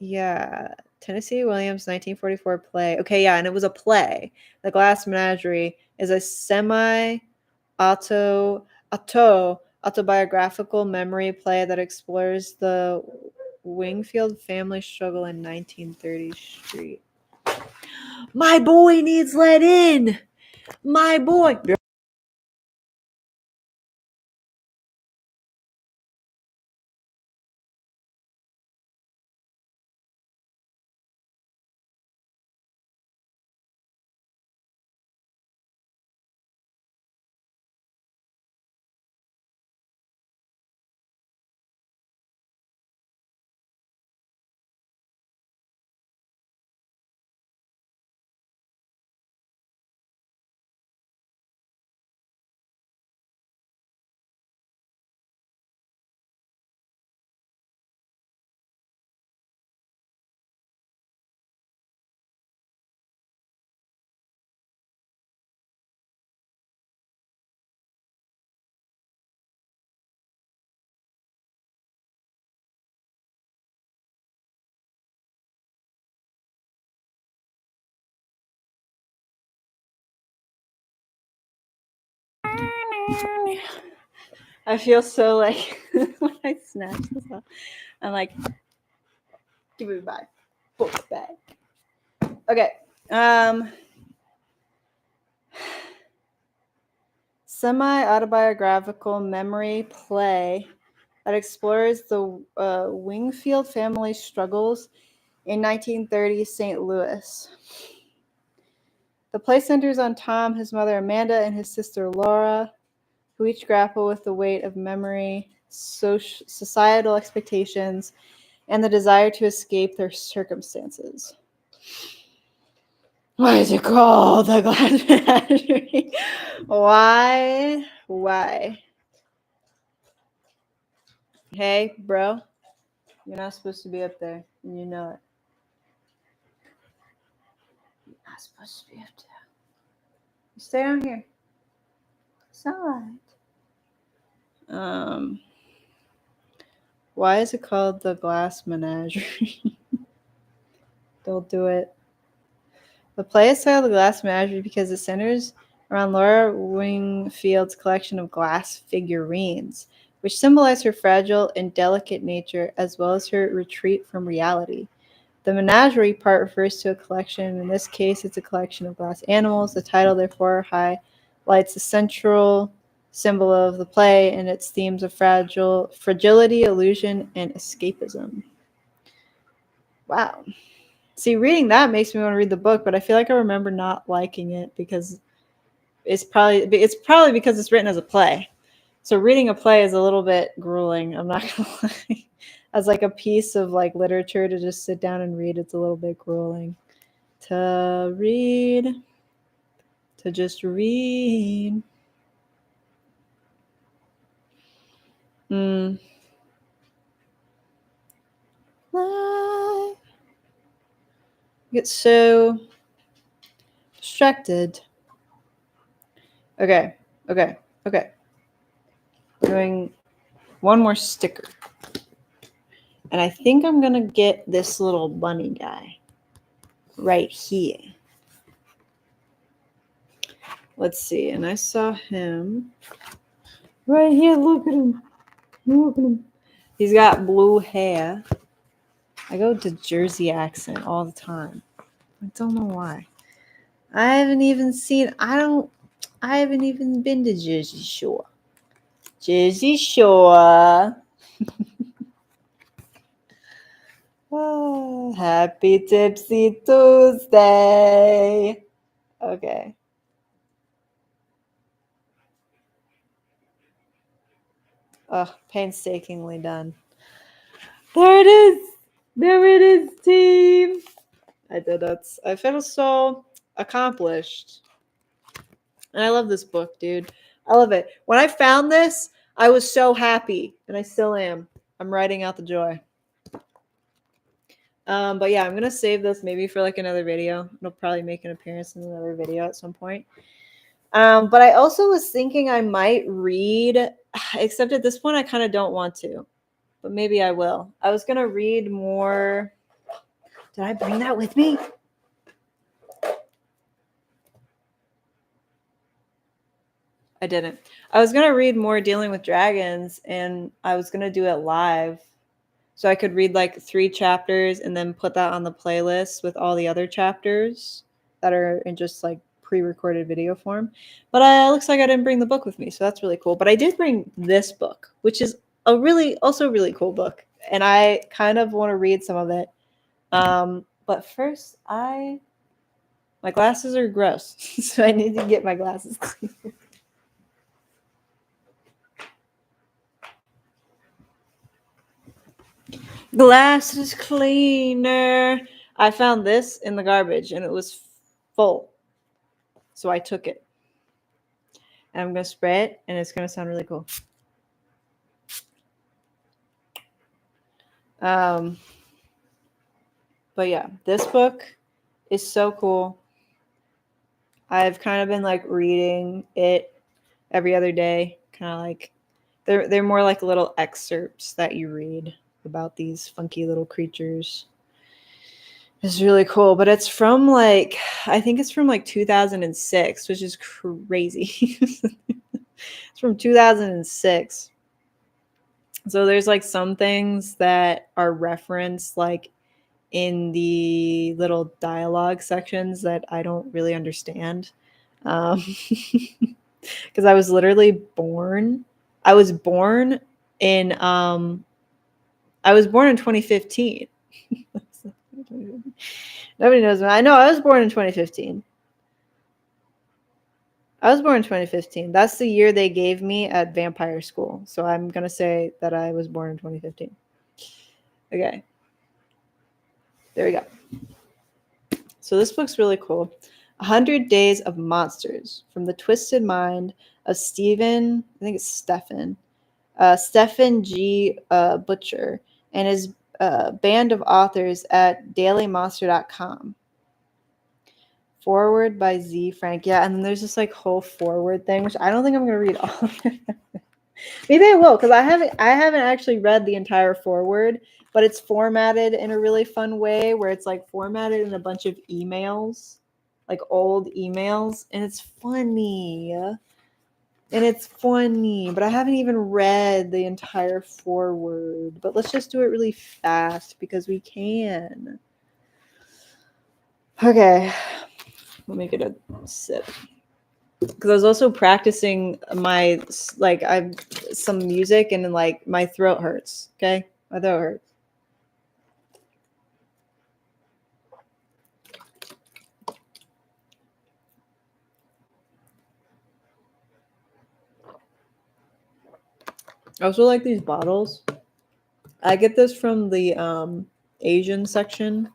Yeah. Tennessee Williams 1944 play. Okay, yeah, and it was a play. The Glass Menagerie is a autobiographical memory play that explores the Wingfield family struggle in 1930 Street. My boy needs let in. My boy. I feel so like when I snatch this up, I'm like, give it back. Book back. Okay. Semi-autobiographical memory play that explores the Wingfield family's struggles in 1930 St. Louis. The play centers on Tom, his mother Amanda, and his sister Laura, who each grapple with the weight of memory, societal expectations, and the desire to escape their circumstances. Why is it called the Glass Menagerie? Why? Hey, bro, you're not supposed to be up there, and you know it. You're not supposed to be up there. You stay down here. It's all right. Why is it called the Glass Menagerie? Don't do it. The play is titled The Glass Menagerie because it centers around Laura Wingfield's collection of glass figurines, which symbolize her fragile and delicate nature as well as her retreat from reality. The menagerie part refers to a collection. In this case, it's a collection of glass animals. The title, therefore, highlights the central symbol of the play and its themes of fragility, illusion, and escapism. Wow. See, reading that makes me want to read the book, but I feel like I remember not liking it because it's probably because it's written as a play. So reading a play is a little bit grueling. I'm not gonna lie. As like a piece of like literature to just sit down and read, it's a little bit grueling. To just read. I get so distracted. Okay. Doing one more sticker. And I think I'm going to get this little bunny guy right here. Let's see. And I saw him right here. Look at him. He's got blue hair. I go to Jersey accent all the time. I don't know why. I haven't even been to Jersey Shore. Jersey Shore. Oh, happy Tipsy Tuesday. Okay. Oh, painstakingly done. There it is, team. I did it. I feel so accomplished. And I love this book, dude. I love it. When I found this, I was so happy, and I still am. I'm writing out the joy. But yeah, I'm gonna save this maybe for like another video. It'll probably make an appearance in another video at some point. But I also was thinking I might read, except at this point I kind of don't want to, but maybe I will. I was gonna read more. Did I bring that with me? I didn't. I was gonna read more Dealing with Dragons, and I was gonna do it live. So I could read like 3 chapters and then put that on the playlist with all the other chapters that are in just like pre-recorded video form. But it looks like I didn't bring the book with me, so that's really cool. But I did bring this book, which is also really cool book, and I kind of want to read some of it. But first, my glasses are gross, so I need to get my glasses cleaned. Glasses cleaner. I found this in the garbage and it was full. So I took it. And I'm going to spray it and it's going to sound really cool. But yeah, this book is so cool. I've kind of been like reading it every other day. Kind of like they're more like little excerpts that you read about these funky little creatures. It's really cool, but it's from like, I think it's from like 2006, which is crazy. It's from 2006. So there's like some things that are referenced like in the little dialogue sections that I don't really understand. Because I was literally born. I was born in 2015. Nobody knows me. I know I was born in 2015. I was born in 2015. That's the year they gave me at vampire school. So I'm going to say that I was born in 2015. Okay. There we go. So this book's really cool. 100 Days of Monsters from the Twisted Mind of Stephen, I think it's Stephen G. Butcher and his band of authors at dailymonster.com. Forward by Z. Frank. Yeah, and then there's this like whole forward thing, which I don't think I'm gonna read all of it. Maybe I will, because I haven't actually read the entire forward, but it's formatted in a really fun way where it's like formatted in a bunch of emails, like old emails, and it's funny. But I haven't even read the entire forward. But let's just do it really fast because we can. Okay. Let me get a sip. Because I was also practicing my, like, I've some music and like my throat hurts. Okay? My throat hurts. I also like these bottles. I get this from the Asian section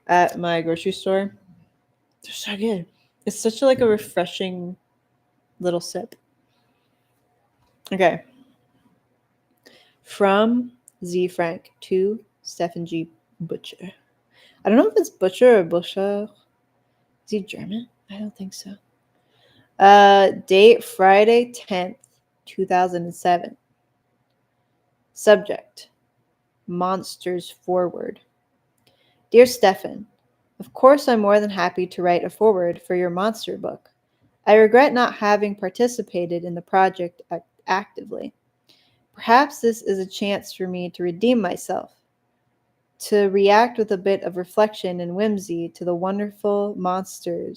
at my grocery store. They're so good. It's such a, like a refreshing little sip. Okay. From Z Frank to Stephen G. Butcher. I don't know if it's Butcher or Buscher. Is he German? I don't think so. Date Friday 10th, 2007. Subject Monsters Forward. Dear Stefan, of course I'm more than happy to write a foreword for your monster book. I regret not having participated in the project actively. Perhaps this is a chance for me to redeem myself, to react with a bit of reflection and whimsy to the wonderful monster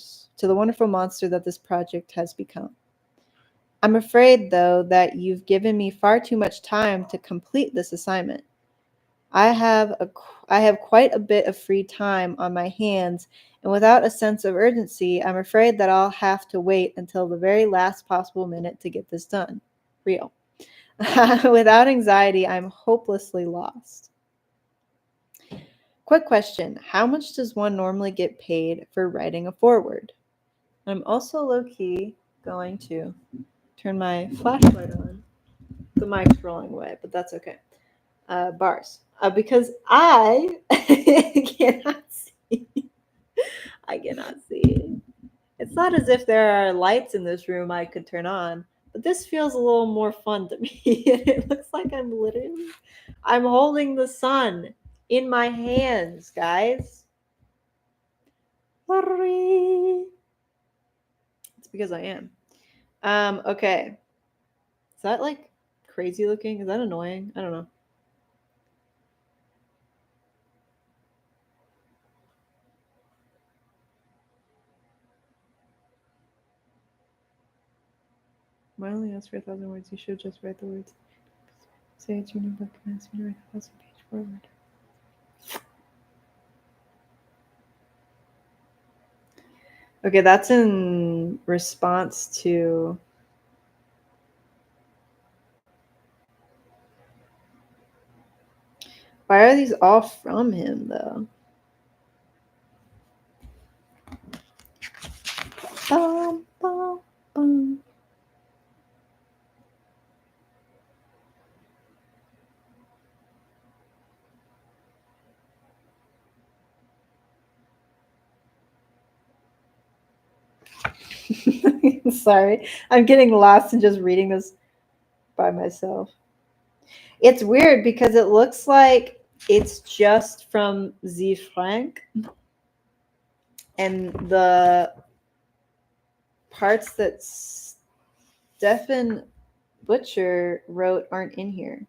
that this project has become. I'm afraid, though, that you've given me far too much time to complete this assignment. I have quite a bit of free time on my hands, and without a sense of urgency, I'm afraid that I'll have to wait until the very last possible minute to get this done. Real. Without anxiety, I'm hopelessly lost. Quick question. How much does one normally get paid for writing a foreword? I'm also low-key going to turn my flashlight on. The mic's rolling away, but that's okay. Bars. Because I cannot see. I cannot see. It's not as if there are lights in this room I could turn on, but this feels a little more fun to me. It looks like I'm holding the sun in my hands, guys. Sorry. It's because I am. Okay. Is that like crazy looking? Is that annoying? I don't know. Why only ask for 1,000 words? You should just write the words. Say it's your new book and ask me to write a 1,000-page foreword. Okay, that's in response to. Why are these all from him, though? Bum, bum, bum. Sorry, I'm getting lost in just reading this by myself. It's weird because it looks like it's just from Z Frank, and the parts that Stephen Butcher wrote aren't in here.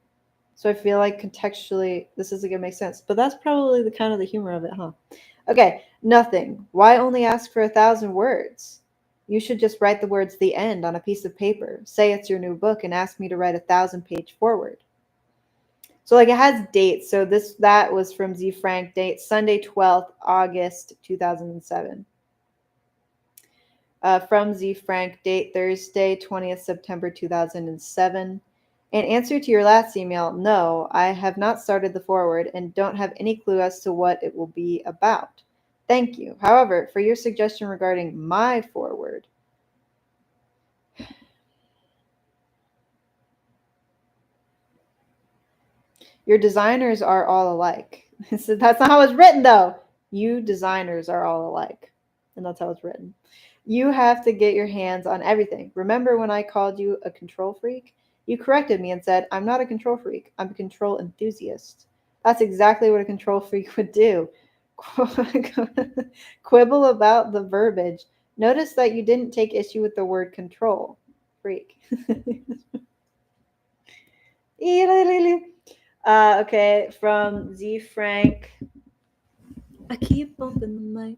So I feel like contextually this isn't gonna make sense. But that's probably the kind of the humor of it, huh? Okay, nothing. Why only ask for 1,000 words? You should just write the words "the end" on a piece of paper. Say it's your new book and ask me to write a 1,000-page foreword. So like it has dates. So that was from Z Frank, date Sunday 12th, August 2007. From Z Frank, date Thursday, 20th September 2007. In answer to your last email, no, I have not started the forward and don't have any clue as to what it will be about. Thank you. However, for your suggestion regarding my forward, your designers are all alike. So that's not how it's written, though. You designers are all alike. And that's how it's written. You have to get your hands on everything. Remember when I called you a control freak? You corrected me and said, I'm not a control freak. I'm a control enthusiast. That's exactly what a control freak would do. Quibble about the verbiage. Notice that you didn't take issue with the word control. Freak. Okay, from Z Frank. I keep bumping the mic.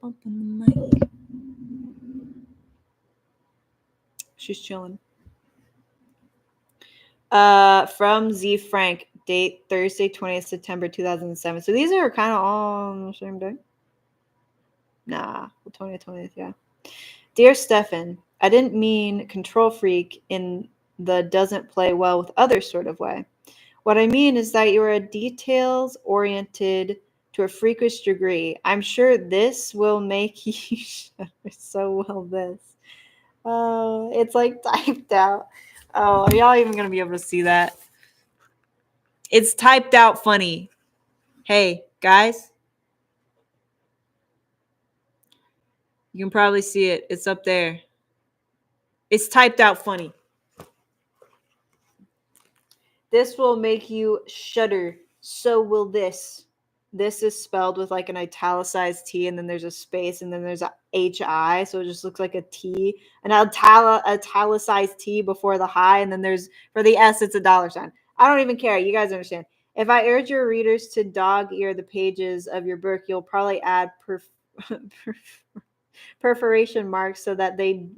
Bumping the mic. She's chilling. From Z Frank, date Thursday, 20th September 2007. So these are kind of all on the same day. Nah, the 20th, yeah. Dear Stefan, I didn't mean control freak in the doesn't play well with others sort of way. What I mean is that you are details oriented to a freakish degree. I'm sure this will make you shudder so well. This. It's like typed out. Oh, are y'all even gonna be able to see that? It's typed out funny. Hey, guys. You can probably see it. It's up there. It's typed out funny. This will make you shudder. So will this. This is spelled with like an italicized T, and then there's a space, and then there's a HI, so it just looks like a T, an italicized T before the high, and then there's for the S, it's a dollar sign. I don't even care. You guys understand. If I urge your readers to dog ear the pages of your book, you'll probably add perforation marks so that they.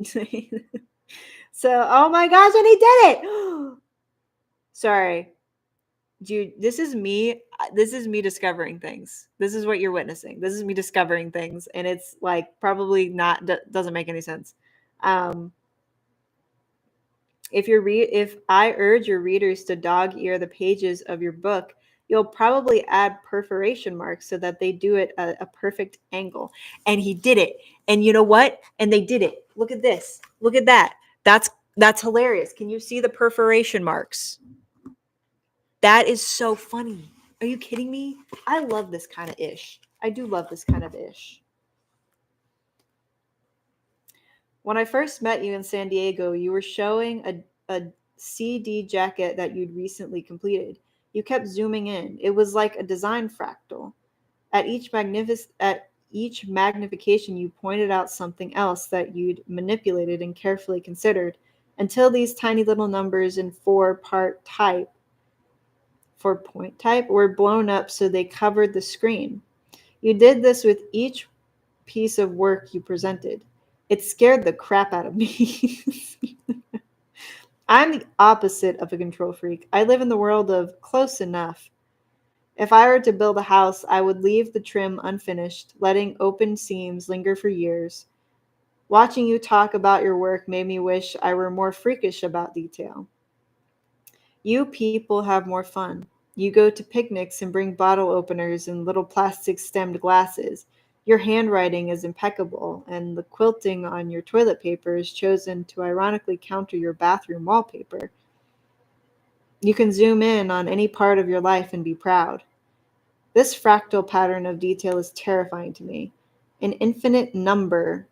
So, oh my gosh, and he did it! Sorry. Dude, this is me discovering things. This is what you're witnessing. This is me discovering things, and it's like probably not doesn't make any sense. If I urge your readers to dog ear the pages of your book, you'll probably add perforation marks so that they do it at a perfect angle. And he did it. And you know what? And they did it. Look at this. Look at that. That's hilarious. Can you see the perforation marks? That is so funny. Are you kidding me? I love this kind of ish. I do love this kind of ish. When I first met you in San Diego, you were showing a CD jacket that you'd recently completed. You kept zooming in. It was like a design fractal. At each magnification, you pointed out something else that you'd manipulated and carefully considered until these tiny little numbers in four-point type were blown up so they covered the screen. You did this with each piece of work you presented. It scared the crap out of me. I'm the opposite of a control freak. I live in the world of close enough. If I were to build a house, I would leave the trim unfinished, letting open seams linger for years. Watching you talk about your work made me wish I were more freakish about detail. You people have more fun. You go to picnics and bring bottle openers and little plastic stemmed glasses. Your handwriting is impeccable, and the quilting on your toilet paper is chosen to ironically counter your bathroom wallpaper. You can zoom in on any part of your life and be proud. This fractal pattern of detail is terrifying to me. An infinite number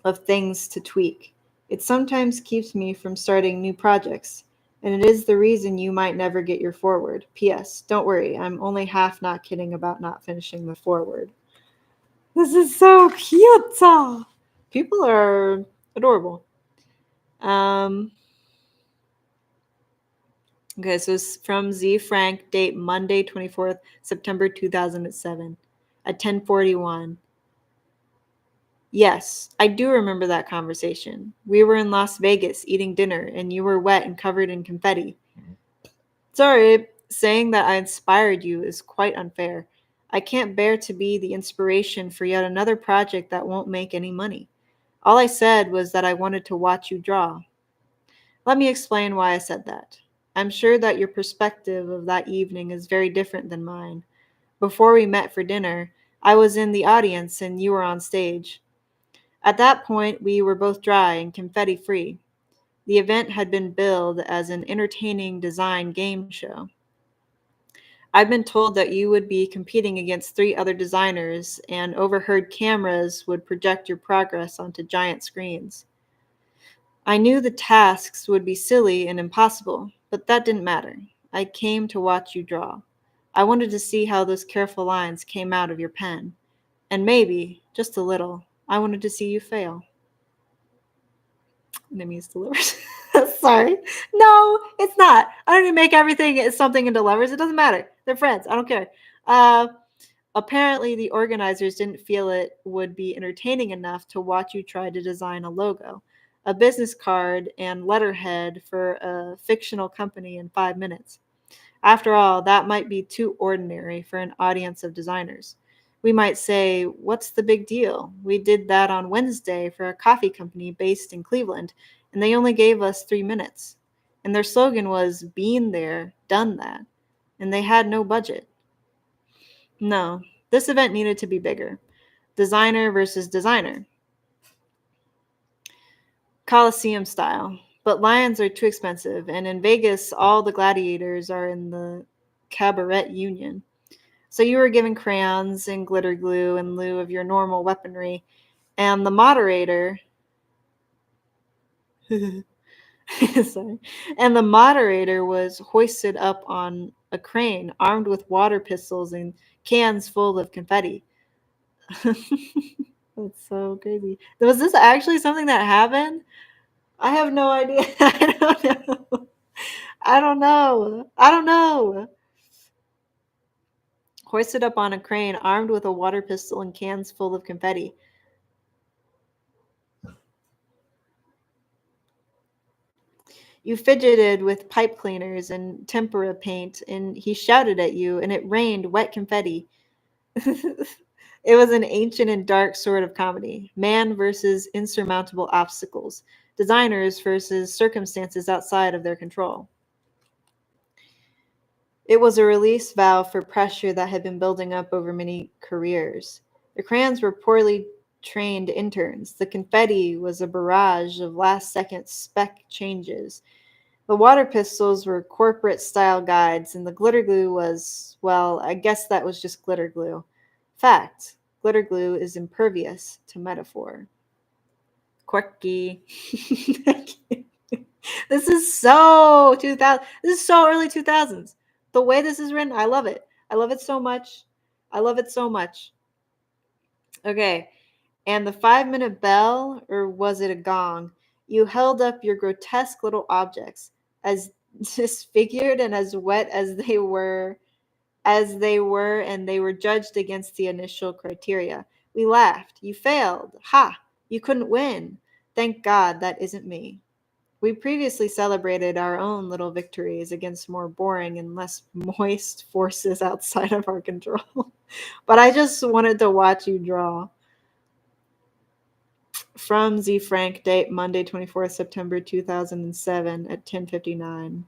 of things to tweak. It sometimes keeps me from starting new projects, and it is the reason you might never get your forward. P.S. Don't worry, I'm only half not kidding about not finishing the forward. This is so cute. People are adorable. Okay, so it's from Z Frank, date Monday, 24th September 2007 at 10:41. Yes, I do remember that conversation. We were in Las Vegas eating dinner, and you were wet and covered in confetti. Sorry, saying that I inspired you is quite unfair. I can't bear to be the inspiration for yet another project that won't make any money. All I said was that I wanted to watch you draw. Let me explain why I said that. I'm sure that your perspective of that evening is very different than mine. Before we met for dinner, I was in the audience and you were on stage. At that point, we were both dry and confetti free. The event had been billed as an entertaining design game show. I'd been told that you would be competing against 3 other designers, and overheard cameras would project your progress onto giant screens. I knew the tasks would be silly and impossible, but that didn't matter. I came to watch you draw. I wanted to see how those careful lines came out of your pen. And maybe, just a little, I wanted to see you fail. Enemies to lovers. Sorry. No, it's not. I don't even make everything as something into lovers. It doesn't matter. They're friends. I don't care. Apparently, the organizers didn't feel it would be entertaining enough to watch you try to design a logo, a business card, and letterhead for a fictional company in 5 minutes. After all, that might be too ordinary for an audience of designers. We might say, what's the big deal? We did that on Wednesday for a coffee company based in Cleveland, and they only gave us 3 minutes. And their slogan was, been there, done that. And they had no budget. No, this event needed to be bigger. Designer versus designer. Coliseum style. But lions are too expensive, and in Vegas, all the gladiators are in the cabaret union. So you were given crayons and glitter glue in lieu of your normal weaponry, and the moderator sorry, and the moderator was hoisted up on a crane armed with water pistols and cans full of confetti. That's so crazy. Was this actually something that happened? I have no idea. I don't know. I don't know. I don't know. Hoisted up on a crane armed with a water pistol and cans full of confetti. You fidgeted with pipe cleaners and tempera paint, and he shouted at you, and it rained wet confetti. It was an ancient and dark sort of comedy. Man versus insurmountable obstacles. Designers versus circumstances outside of their control. It was a release valve for pressure that had been building up over many careers. The crayons were poorly trained interns. The confetti was a barrage of last second spec changes. The water pistols were corporate style guides, and the glitter glue was, well, I guess that was just glitter glue. Fact, glitter glue is impervious to metaphor. Quirky. This is so 2000. This is so early 2000s. The way this is written, I love it. I love it so much. I love it so much. Okay. And the 5-minute bell, or was it a gong? You held up your grotesque little objects, as disfigured and as wet and they were judged against the initial criteria. We laughed. You failed. Ha! You couldn't win. Thank God that isn't me. We previously celebrated our own little victories against more boring and less moist forces outside of our control. But I just wanted to watch you draw. From Z Frank, date Monday, 24th September 2007 at 10:59.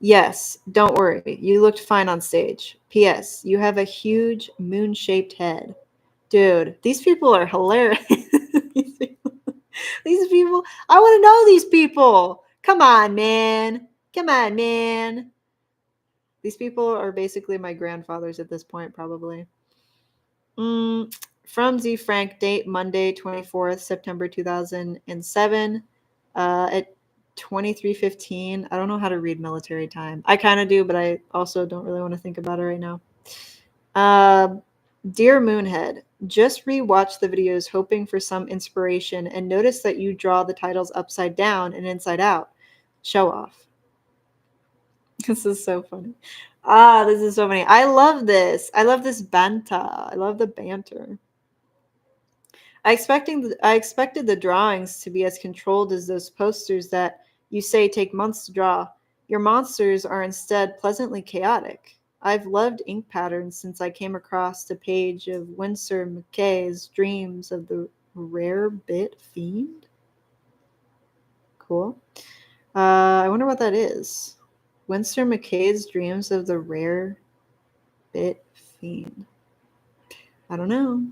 Yes, don't worry. You looked fine on stage. P.S. You have a huge moon-shaped head. Dude, these people are hilarious. These people, I want to know these people. Come on, man. Come on, man. These people are basically my grandfathers at this point, probably. From Z Frank, date Monday, 24th September 2007 at 23:15. I don't know how to read military time. I kind of do, but I also don't really want to think about it right now. Dear Moonhead, just rewatch the videos hoping for some inspiration and notice that you draw the titles upside down and inside out. Show off. This is so funny. This is so funny. I love this. I love this banter. I love the banter. I expected the drawings to be as controlled as those posters that you say take months to draw. Your monsters are instead pleasantly chaotic. I've loved ink patterns since I came across the page of Winsor McKay's Dreams of the Rare Bit Fiend? Cool. I wonder what that is. Winsor McKay's Dreams of the Rare Bit Fiend. I don't know.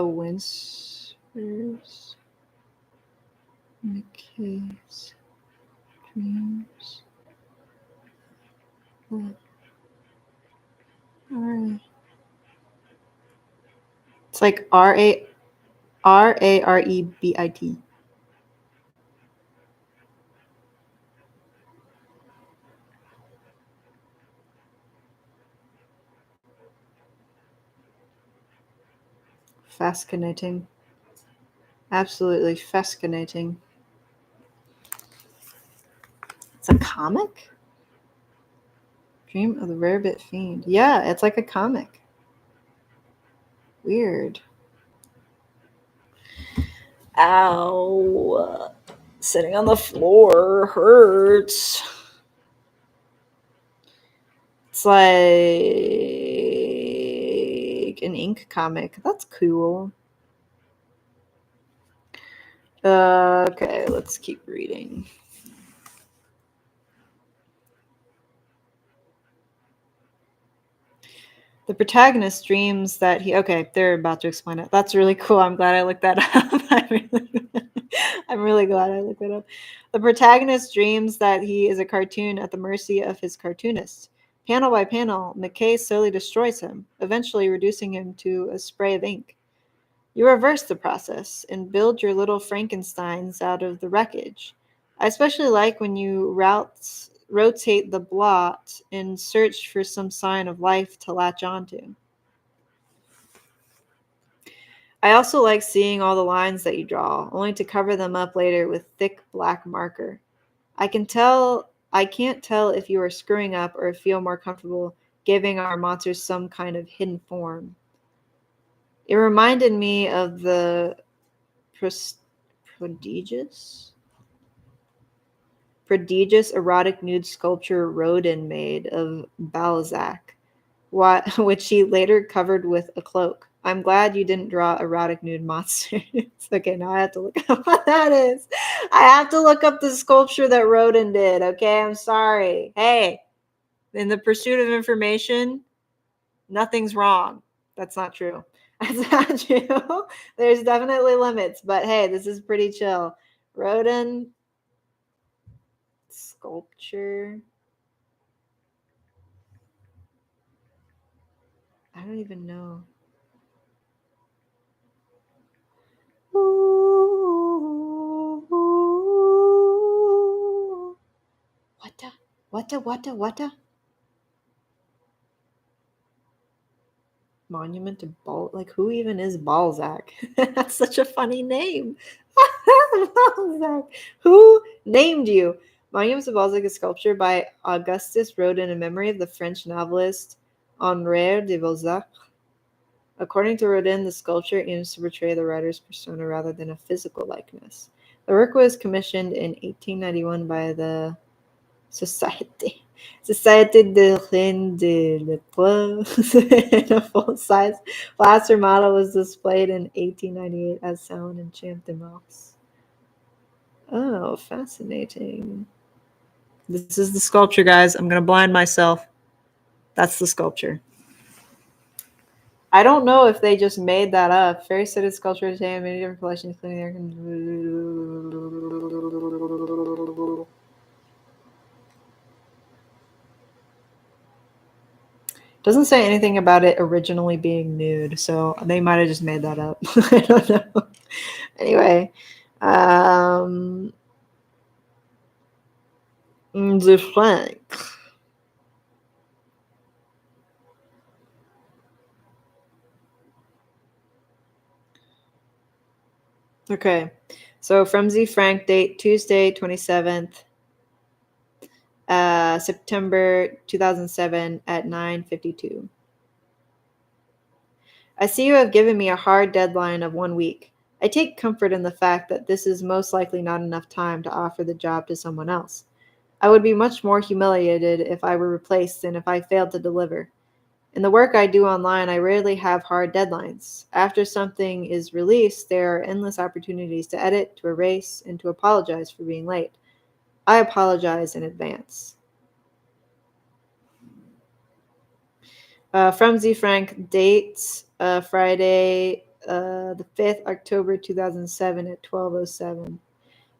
Winsor McKay's Dreams. Alright. It's like Rarebit. Fascinating. Absolutely fascinating. It's a comic? Dream of the Rare Bit Fiend. Yeah, it's like a comic. Weird. Ow. Sitting on the floor hurts. It's like an ink comic. That's cool. Okay, let's keep reading. The protagonist dreams that okay, they're about to explain it. That's really cool. I'm glad I looked that up. I'm really glad I looked that up. The protagonist dreams that he is a cartoon at the mercy of his cartoonist. Panel by panel, McKay slowly destroys him, eventually reducing him to a spray of ink. You reverse the process and build your little Frankensteins out of the wreckage. I especially like when you rotate the blot and search for some sign of life to latch onto. I also like seeing all the lines that you draw, only to cover them up later with thick black marker. I can't tell if you are screwing up or feel more comfortable giving our monsters some kind of hidden form. It reminded me of the prodigious erotic nude sculpture Rodin made of Balzac, which he later covered with a cloak. I'm glad you didn't draw erotic nude monsters. Okay, now I have to look up what that is. I have to look up the sculpture that Rodin did. Okay, I'm sorry. Hey, in the pursuit of information, nothing's wrong. That's not true. That's not true. There's definitely limits, but hey, this is pretty chill. Rodin sculpture. I don't even know. What? Monument to like who even is Balzac? That's such a funny name. Balzac. Who named you? Monument to Balzac is sculpture by Augustus Rodin in memory of the French novelist Honoré de Balzac. According to Rodin, the sculpture aims to portray the writer's persona rather than a physical likeness. The work was commissioned in 1891 by the Société de Reine de l'Épreuve. A full-size plaster model was displayed in 1898 at Salon and Champ de Mars. Oh, fascinating. This is the sculpture, guys. I'm going to blind myself. That's the sculpture. I don't know if they just made that up. Very studied sculpture today, many different collections, including their. Doesn't say anything about it originally being nude, so they might have just made that up. I don't know. Anyway, the flank. Okay, so from Z Frank, date Tuesday, 27th, September 2007 at 9:52. I see you have given me a hard deadline of 1 week. I take comfort in the fact that this is most likely not enough time to offer the job to someone else. I would be much more humiliated if I were replaced than if I failed to deliver. In the work I do online, I rarely have hard deadlines. After something is released, there are endless opportunities to edit, to erase, and to apologize for being late. I apologize in advance. From Z Frank, dates Friday, the 5th October 2007 at 12:07.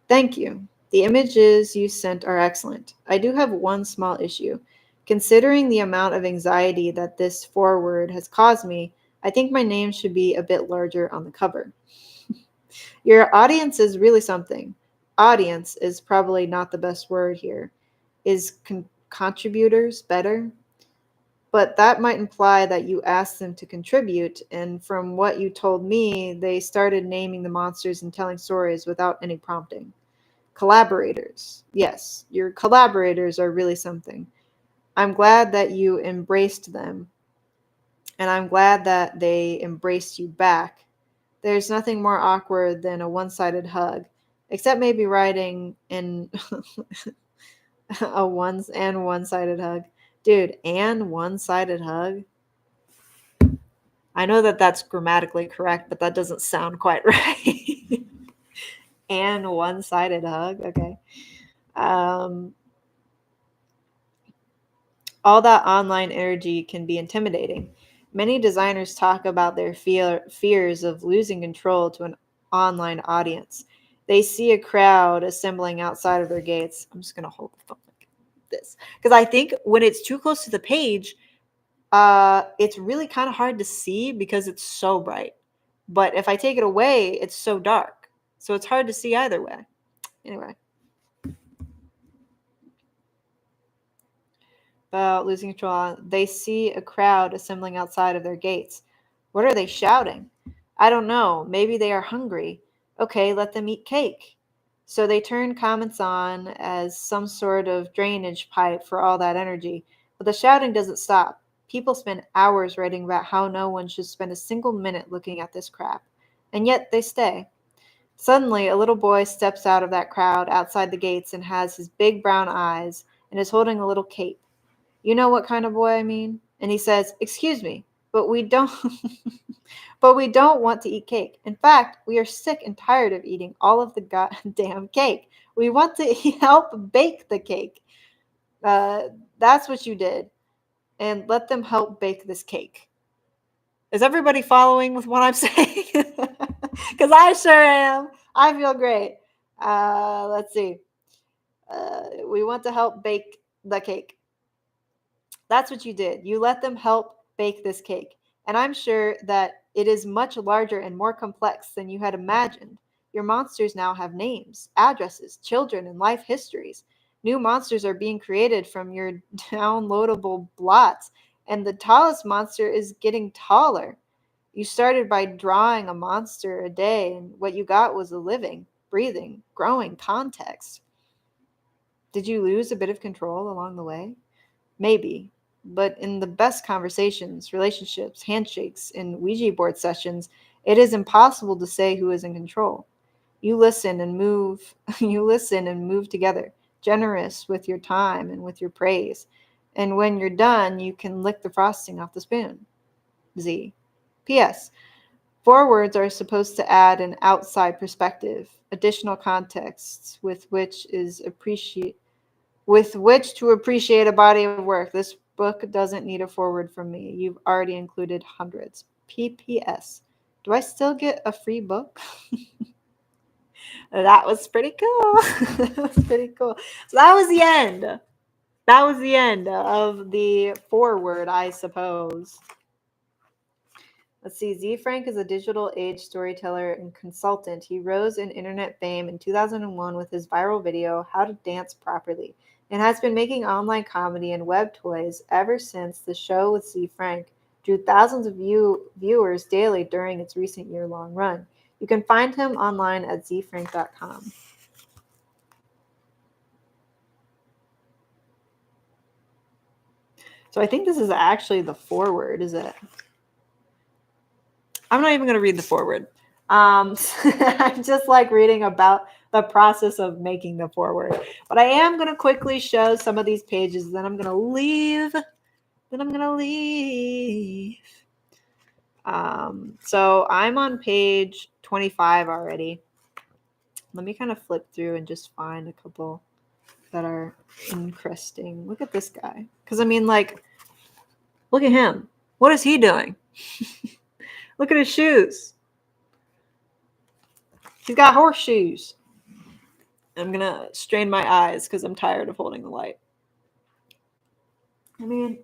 Thank you. The images you sent are excellent. I do have one small issue. Considering the amount of anxiety that this foreword has caused me, I think my name should be a bit larger on the cover. Your audience is really something. Audience is probably not the best word here. Is contributors better? But that might imply that you asked them to contribute, and from what you told me, they started naming the monsters and telling stories without any prompting. Collaborators. Yes, your collaborators are really something. I'm glad that you embraced them, and I'm glad that they embraced you back. There's nothing more awkward than a one-sided hug, except maybe writing in a one-sided hug. Dude, and one-sided hug? I know that that's grammatically correct, but that doesn't sound quite right. And one-sided hug? Okay. All that online energy can be intimidating. Many designers talk about their fears of losing control to an online audience. They see a crowd assembling outside of their gates. I'm just going to hold the phone like this. Because I think when it's too close to the page, it's really kind of hard to see because it's so bright. But if I take it away, it's so dark. So it's hard to see either way. Anyway. About losing control. They see a crowd assembling outside of their gates. What are they shouting? I don't know. Maybe they are hungry. Okay, let them eat cake. So they turn comments on as some sort of drainage pipe for all that energy. But the shouting doesn't stop. People spend hours writing about how no one should spend a single minute looking at this crap. And yet they stay. Suddenly, a little boy steps out of that crowd outside the gates and has his big brown eyes and is holding a little cape. You know what kind of boy I mean? And he says, "Excuse me, but we don't but we don't want to eat cake. In fact, we are sick and tired of eating all of the goddamn cake. We want to help bake the cake." That's what you did. And let them help bake this cake. Is everybody following with what I'm saying? Because I sure am. I feel great. Let's see. We want to help bake the cake. That's what you did. You let them help bake this cake. And I'm sure that it is much larger and more complex than you had imagined. Your monsters now have names, addresses, children, and life histories. New monsters are being created from your downloadable blots, and the tallest monster is getting taller. You started by drawing a monster a day, and what you got was a living, breathing, growing context. Did you lose a bit of control along the way? Maybe. But in the best conversations, relationships, handshakes, and Ouija board sessions, it is impossible to say who is in control. You listen and move. You listen and move together, generous with your time and with your praise. And when you're done, you can lick the frosting off the spoon. Z. P.S. Forewords are supposed to add an outside perspective, additional contexts with which to appreciate a body of work. This book doesn't need a foreword from me. You've already included hundreds. P.P.S. Do I still get a free book? That was pretty cool. That was pretty cool. So that was the end. That was the end of the foreword, I suppose. Let's see. Z Frank is a digital age storyteller and consultant. He rose in internet fame in 2001 with his viral video, How to Dance Properly, and has been making online comedy and web toys ever since. The show with Z Frank drew thousands of viewers daily during its recent year-long run. You can find him online at zfrank.com. So I think this is actually the foreword, is it? I'm not even going to read the foreword. I'm just like reading about the process of making the foreword. But I am going to quickly show some of these pages. Then I'm going to leave then I'm gonna leave. So I'm on page 25 already. Let me kind of flip through and just find a couple that are interesting. Look at this guy. Because I mean, like, look at him. What is he doing? Look at his shoes. He's got horseshoes. I'm gonna strain my eyes because I'm tired of holding the light. I mean,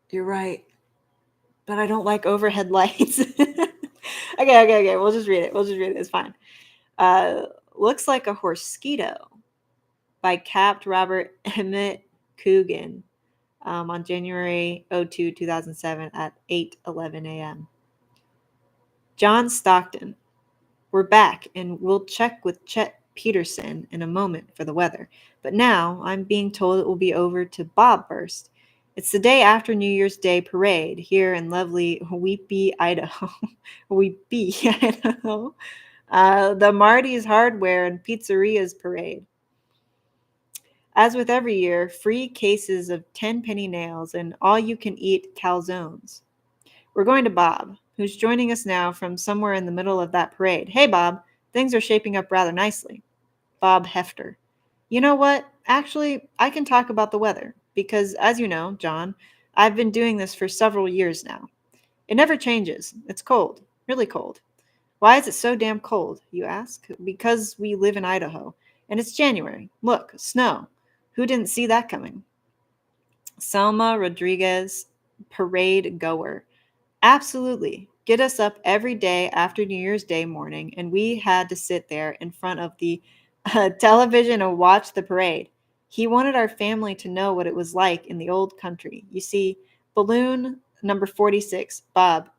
you're right. But I don't like overhead lights. Okay. We'll just read it. It's fine. Looks like a Horsesquito by Capt. Robert Emmett Coogan on January 02, 2007 at 8:11 a.m. John Stockton. We're back, and we'll check with Chet Peterson in a moment for the weather. But now I'm being told it will be over to Bob first. It's the day after New Year's Day parade here in lovely Weepy, Idaho. Weepy, Idaho. The Marty's Hardware and Pizzerias parade. As with every year, free cases of 10-penny nails and all-you-can-eat calzones. We're going to Bob, who's joining us now from somewhere in the middle of that parade. Hey, Bob, things are shaping up rather nicely. Bob Hefter. You know what? Actually, I can talk about the weather, because as you know, John, I've been doing this for several years now. It never changes. It's cold, really cold. Why is it so damn cold, you ask? Because we live in Idaho, and it's January. Look, snow. Who didn't see that coming? Selma Rodriguez, parade goer. Absolutely. Get us up every day after New Year's Day morning, and we had to sit there in front of the television and watch the parade. He wanted our family to know what it was like in the old country. You see, balloon number 46, Bob.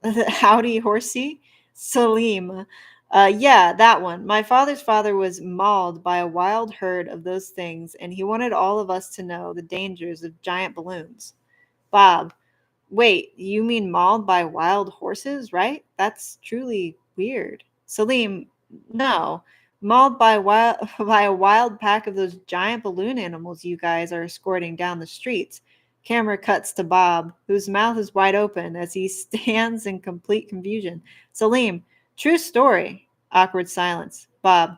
Howdy Horsey? Salim. Yeah, that one. My father's father was mauled by a wild herd of those things, and he wanted all of us to know the dangers of giant balloons. Bob. Wait, you mean mauled by wild horses, right? That's truly weird. Salim, no. Mauled by by a wild pack of those giant balloon animals you guys are escorting down the streets. Camera cuts to Bob, whose mouth is wide open as he stands in complete confusion. Salim, true story. Awkward silence. Bob,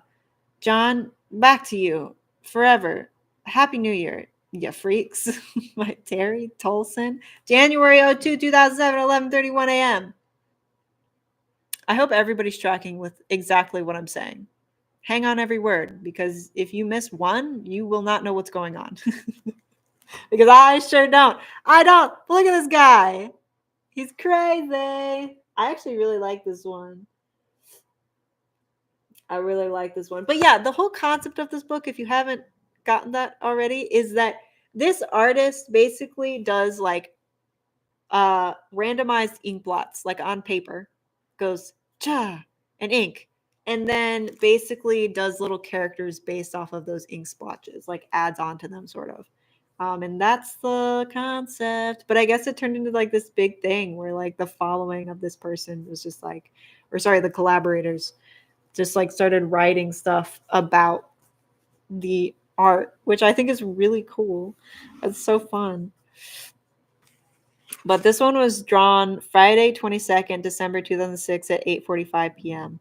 John, back to you. Forever. Happy New Year, you freaks. By Terry Tolson. January 02, 2007, 11:31 a.m. I hope everybody's tracking with exactly what I'm saying. Hang on every word, because if you miss one, you will not know what's going on. Because I sure don't. I don't. Look at this guy. He's crazy. I actually really like this one. I really like this one. But yeah, the whole concept of this book, if you haven't gotten that already, is that this artist basically does like randomized ink blots, like on paper, goes cha and ink, and then basically does little characters based off of those ink splotches, like adds onto them, sort of. And that's the concept. But I guess it turned into like this big thing where like the following of this person was just like, or sorry, the collaborators just like started writing stuff about the art, which I think is really cool. It's so fun. But this one was drawn Friday, 22nd, December 2006 at 8:45 p.m.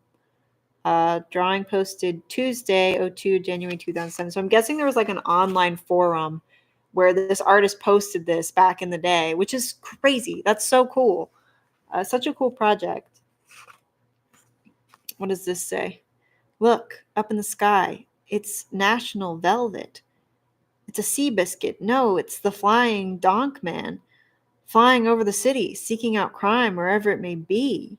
Drawing posted Tuesday, 02, January 2007. So I'm guessing there was like an online forum where this artist posted this back in the day, which is crazy. That's so cool. Such a cool project. What does this say? Look, up in the sky. It's National Velvet. It's a sea biscuit. No, it's the flying donk man. Flying over the city, seeking out crime wherever it may be.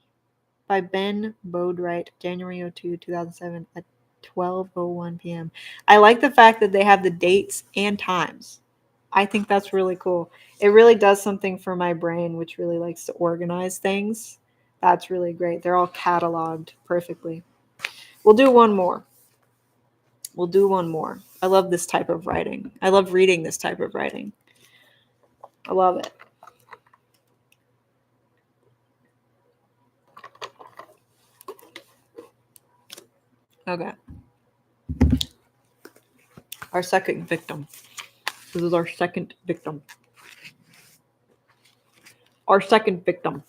By Ben Bodewright, January 02, 2007 at 12:01 p.m. I like the fact that they have the dates and times. I think that's really cool. It really does something for my brain, which really likes to organize things. That's really great. They're all cataloged perfectly. We'll do one more. I love this type of writing. I love reading this type of writing. I love it. Okay. Our second victim. This is our second victim. Our second victim.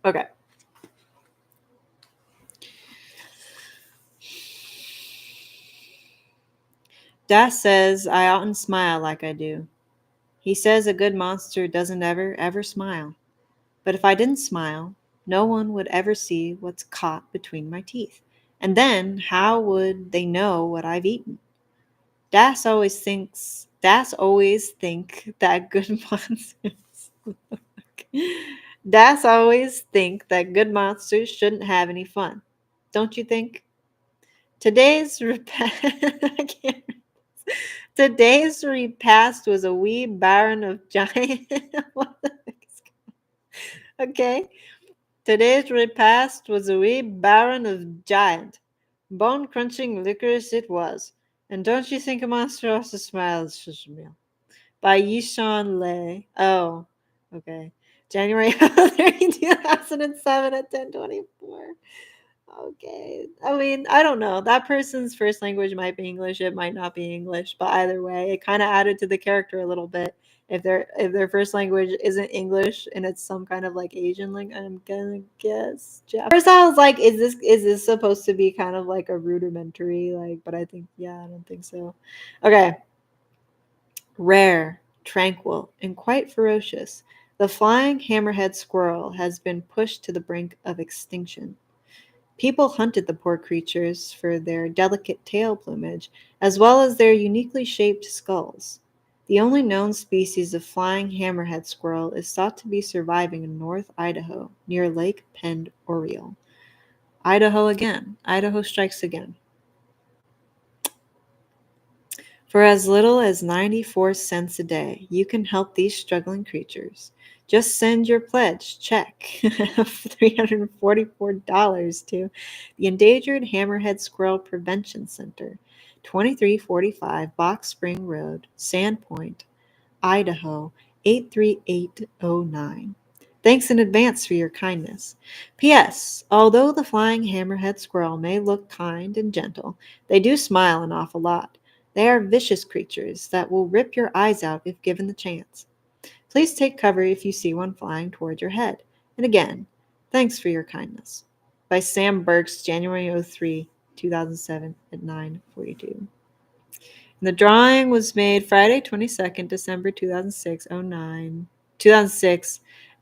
Okay. Das says I oughtn't smile like I do. He says a good monster doesn't ever smile. But if I didn't smile, no one would ever see what's caught between my teeth. And then how would they know what I've eaten? Das always think that good monsters Das always think that good monsters shouldn't have any fun. Don't you think? Today's I can't Today's repast was a wee baron of giant. What the heck is okay. Today's repast was a wee baron of giant. Bone crunching licorice it was. And don't you think a monster also smiles, such a meal? By Yishan Lei. Oh, okay. January 30, 2007 at 10:24. Okay. I mean, I don't know. That person's first language might be English, it might not be English, but either way, it kind of added to the character a little bit. If their first language isn't English and it's some kind of like Asian language, I'm gonna guess Japanese. First I was like, is this supposed to be kind of like a rudimentary like, but I think I don't think so. Okay. Rare, tranquil, and quite ferocious, the flying hammerhead squirrel has been pushed to the brink of extinction. People hunted the poor creatures for their delicate tail plumage, as well as their uniquely shaped skulls. The only known species of flying hammerhead squirrel is thought to be surviving in North Idaho, near Lake Pend Oriole. Idaho again. Idaho strikes again. For as little as 94 cents a day, you can help these struggling creatures. Just send your pledge check of $344 to the Endangered Hammerhead Squirrel Prevention Center, 2345 Box Spring Road, Sandpoint, Idaho 83809. Thanks in advance for your kindness. P.S. Although the flying hammerhead squirrel may look kind and gentle, they do smile an awful lot. They are vicious creatures that will rip your eyes out if given the chance. Please take cover if you see one flying toward your head. And again, thanks for your kindness. By Sam Burks, January 03, 2007 at 9:42. The drawing was made Friday 22nd, December 2006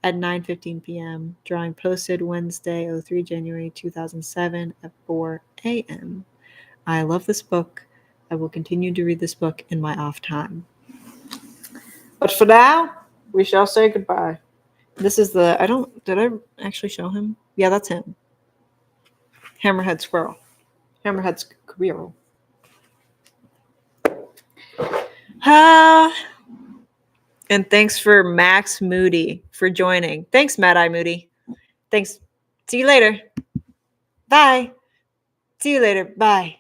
at 9:15 p.m. Drawing posted Wednesday 03 January 2007 at 4 a.m. I love this book. I will continue to read this book in my off time. But for now, we shall say goodbye. This is did I actually show him? Yeah, that's him. Hammerhead Squirrel. Hammerhead Squirrel. And thanks for Max Moody for joining. Thanks, Mad Eye Moody. Thanks. See you later. Bye. See you later. Bye.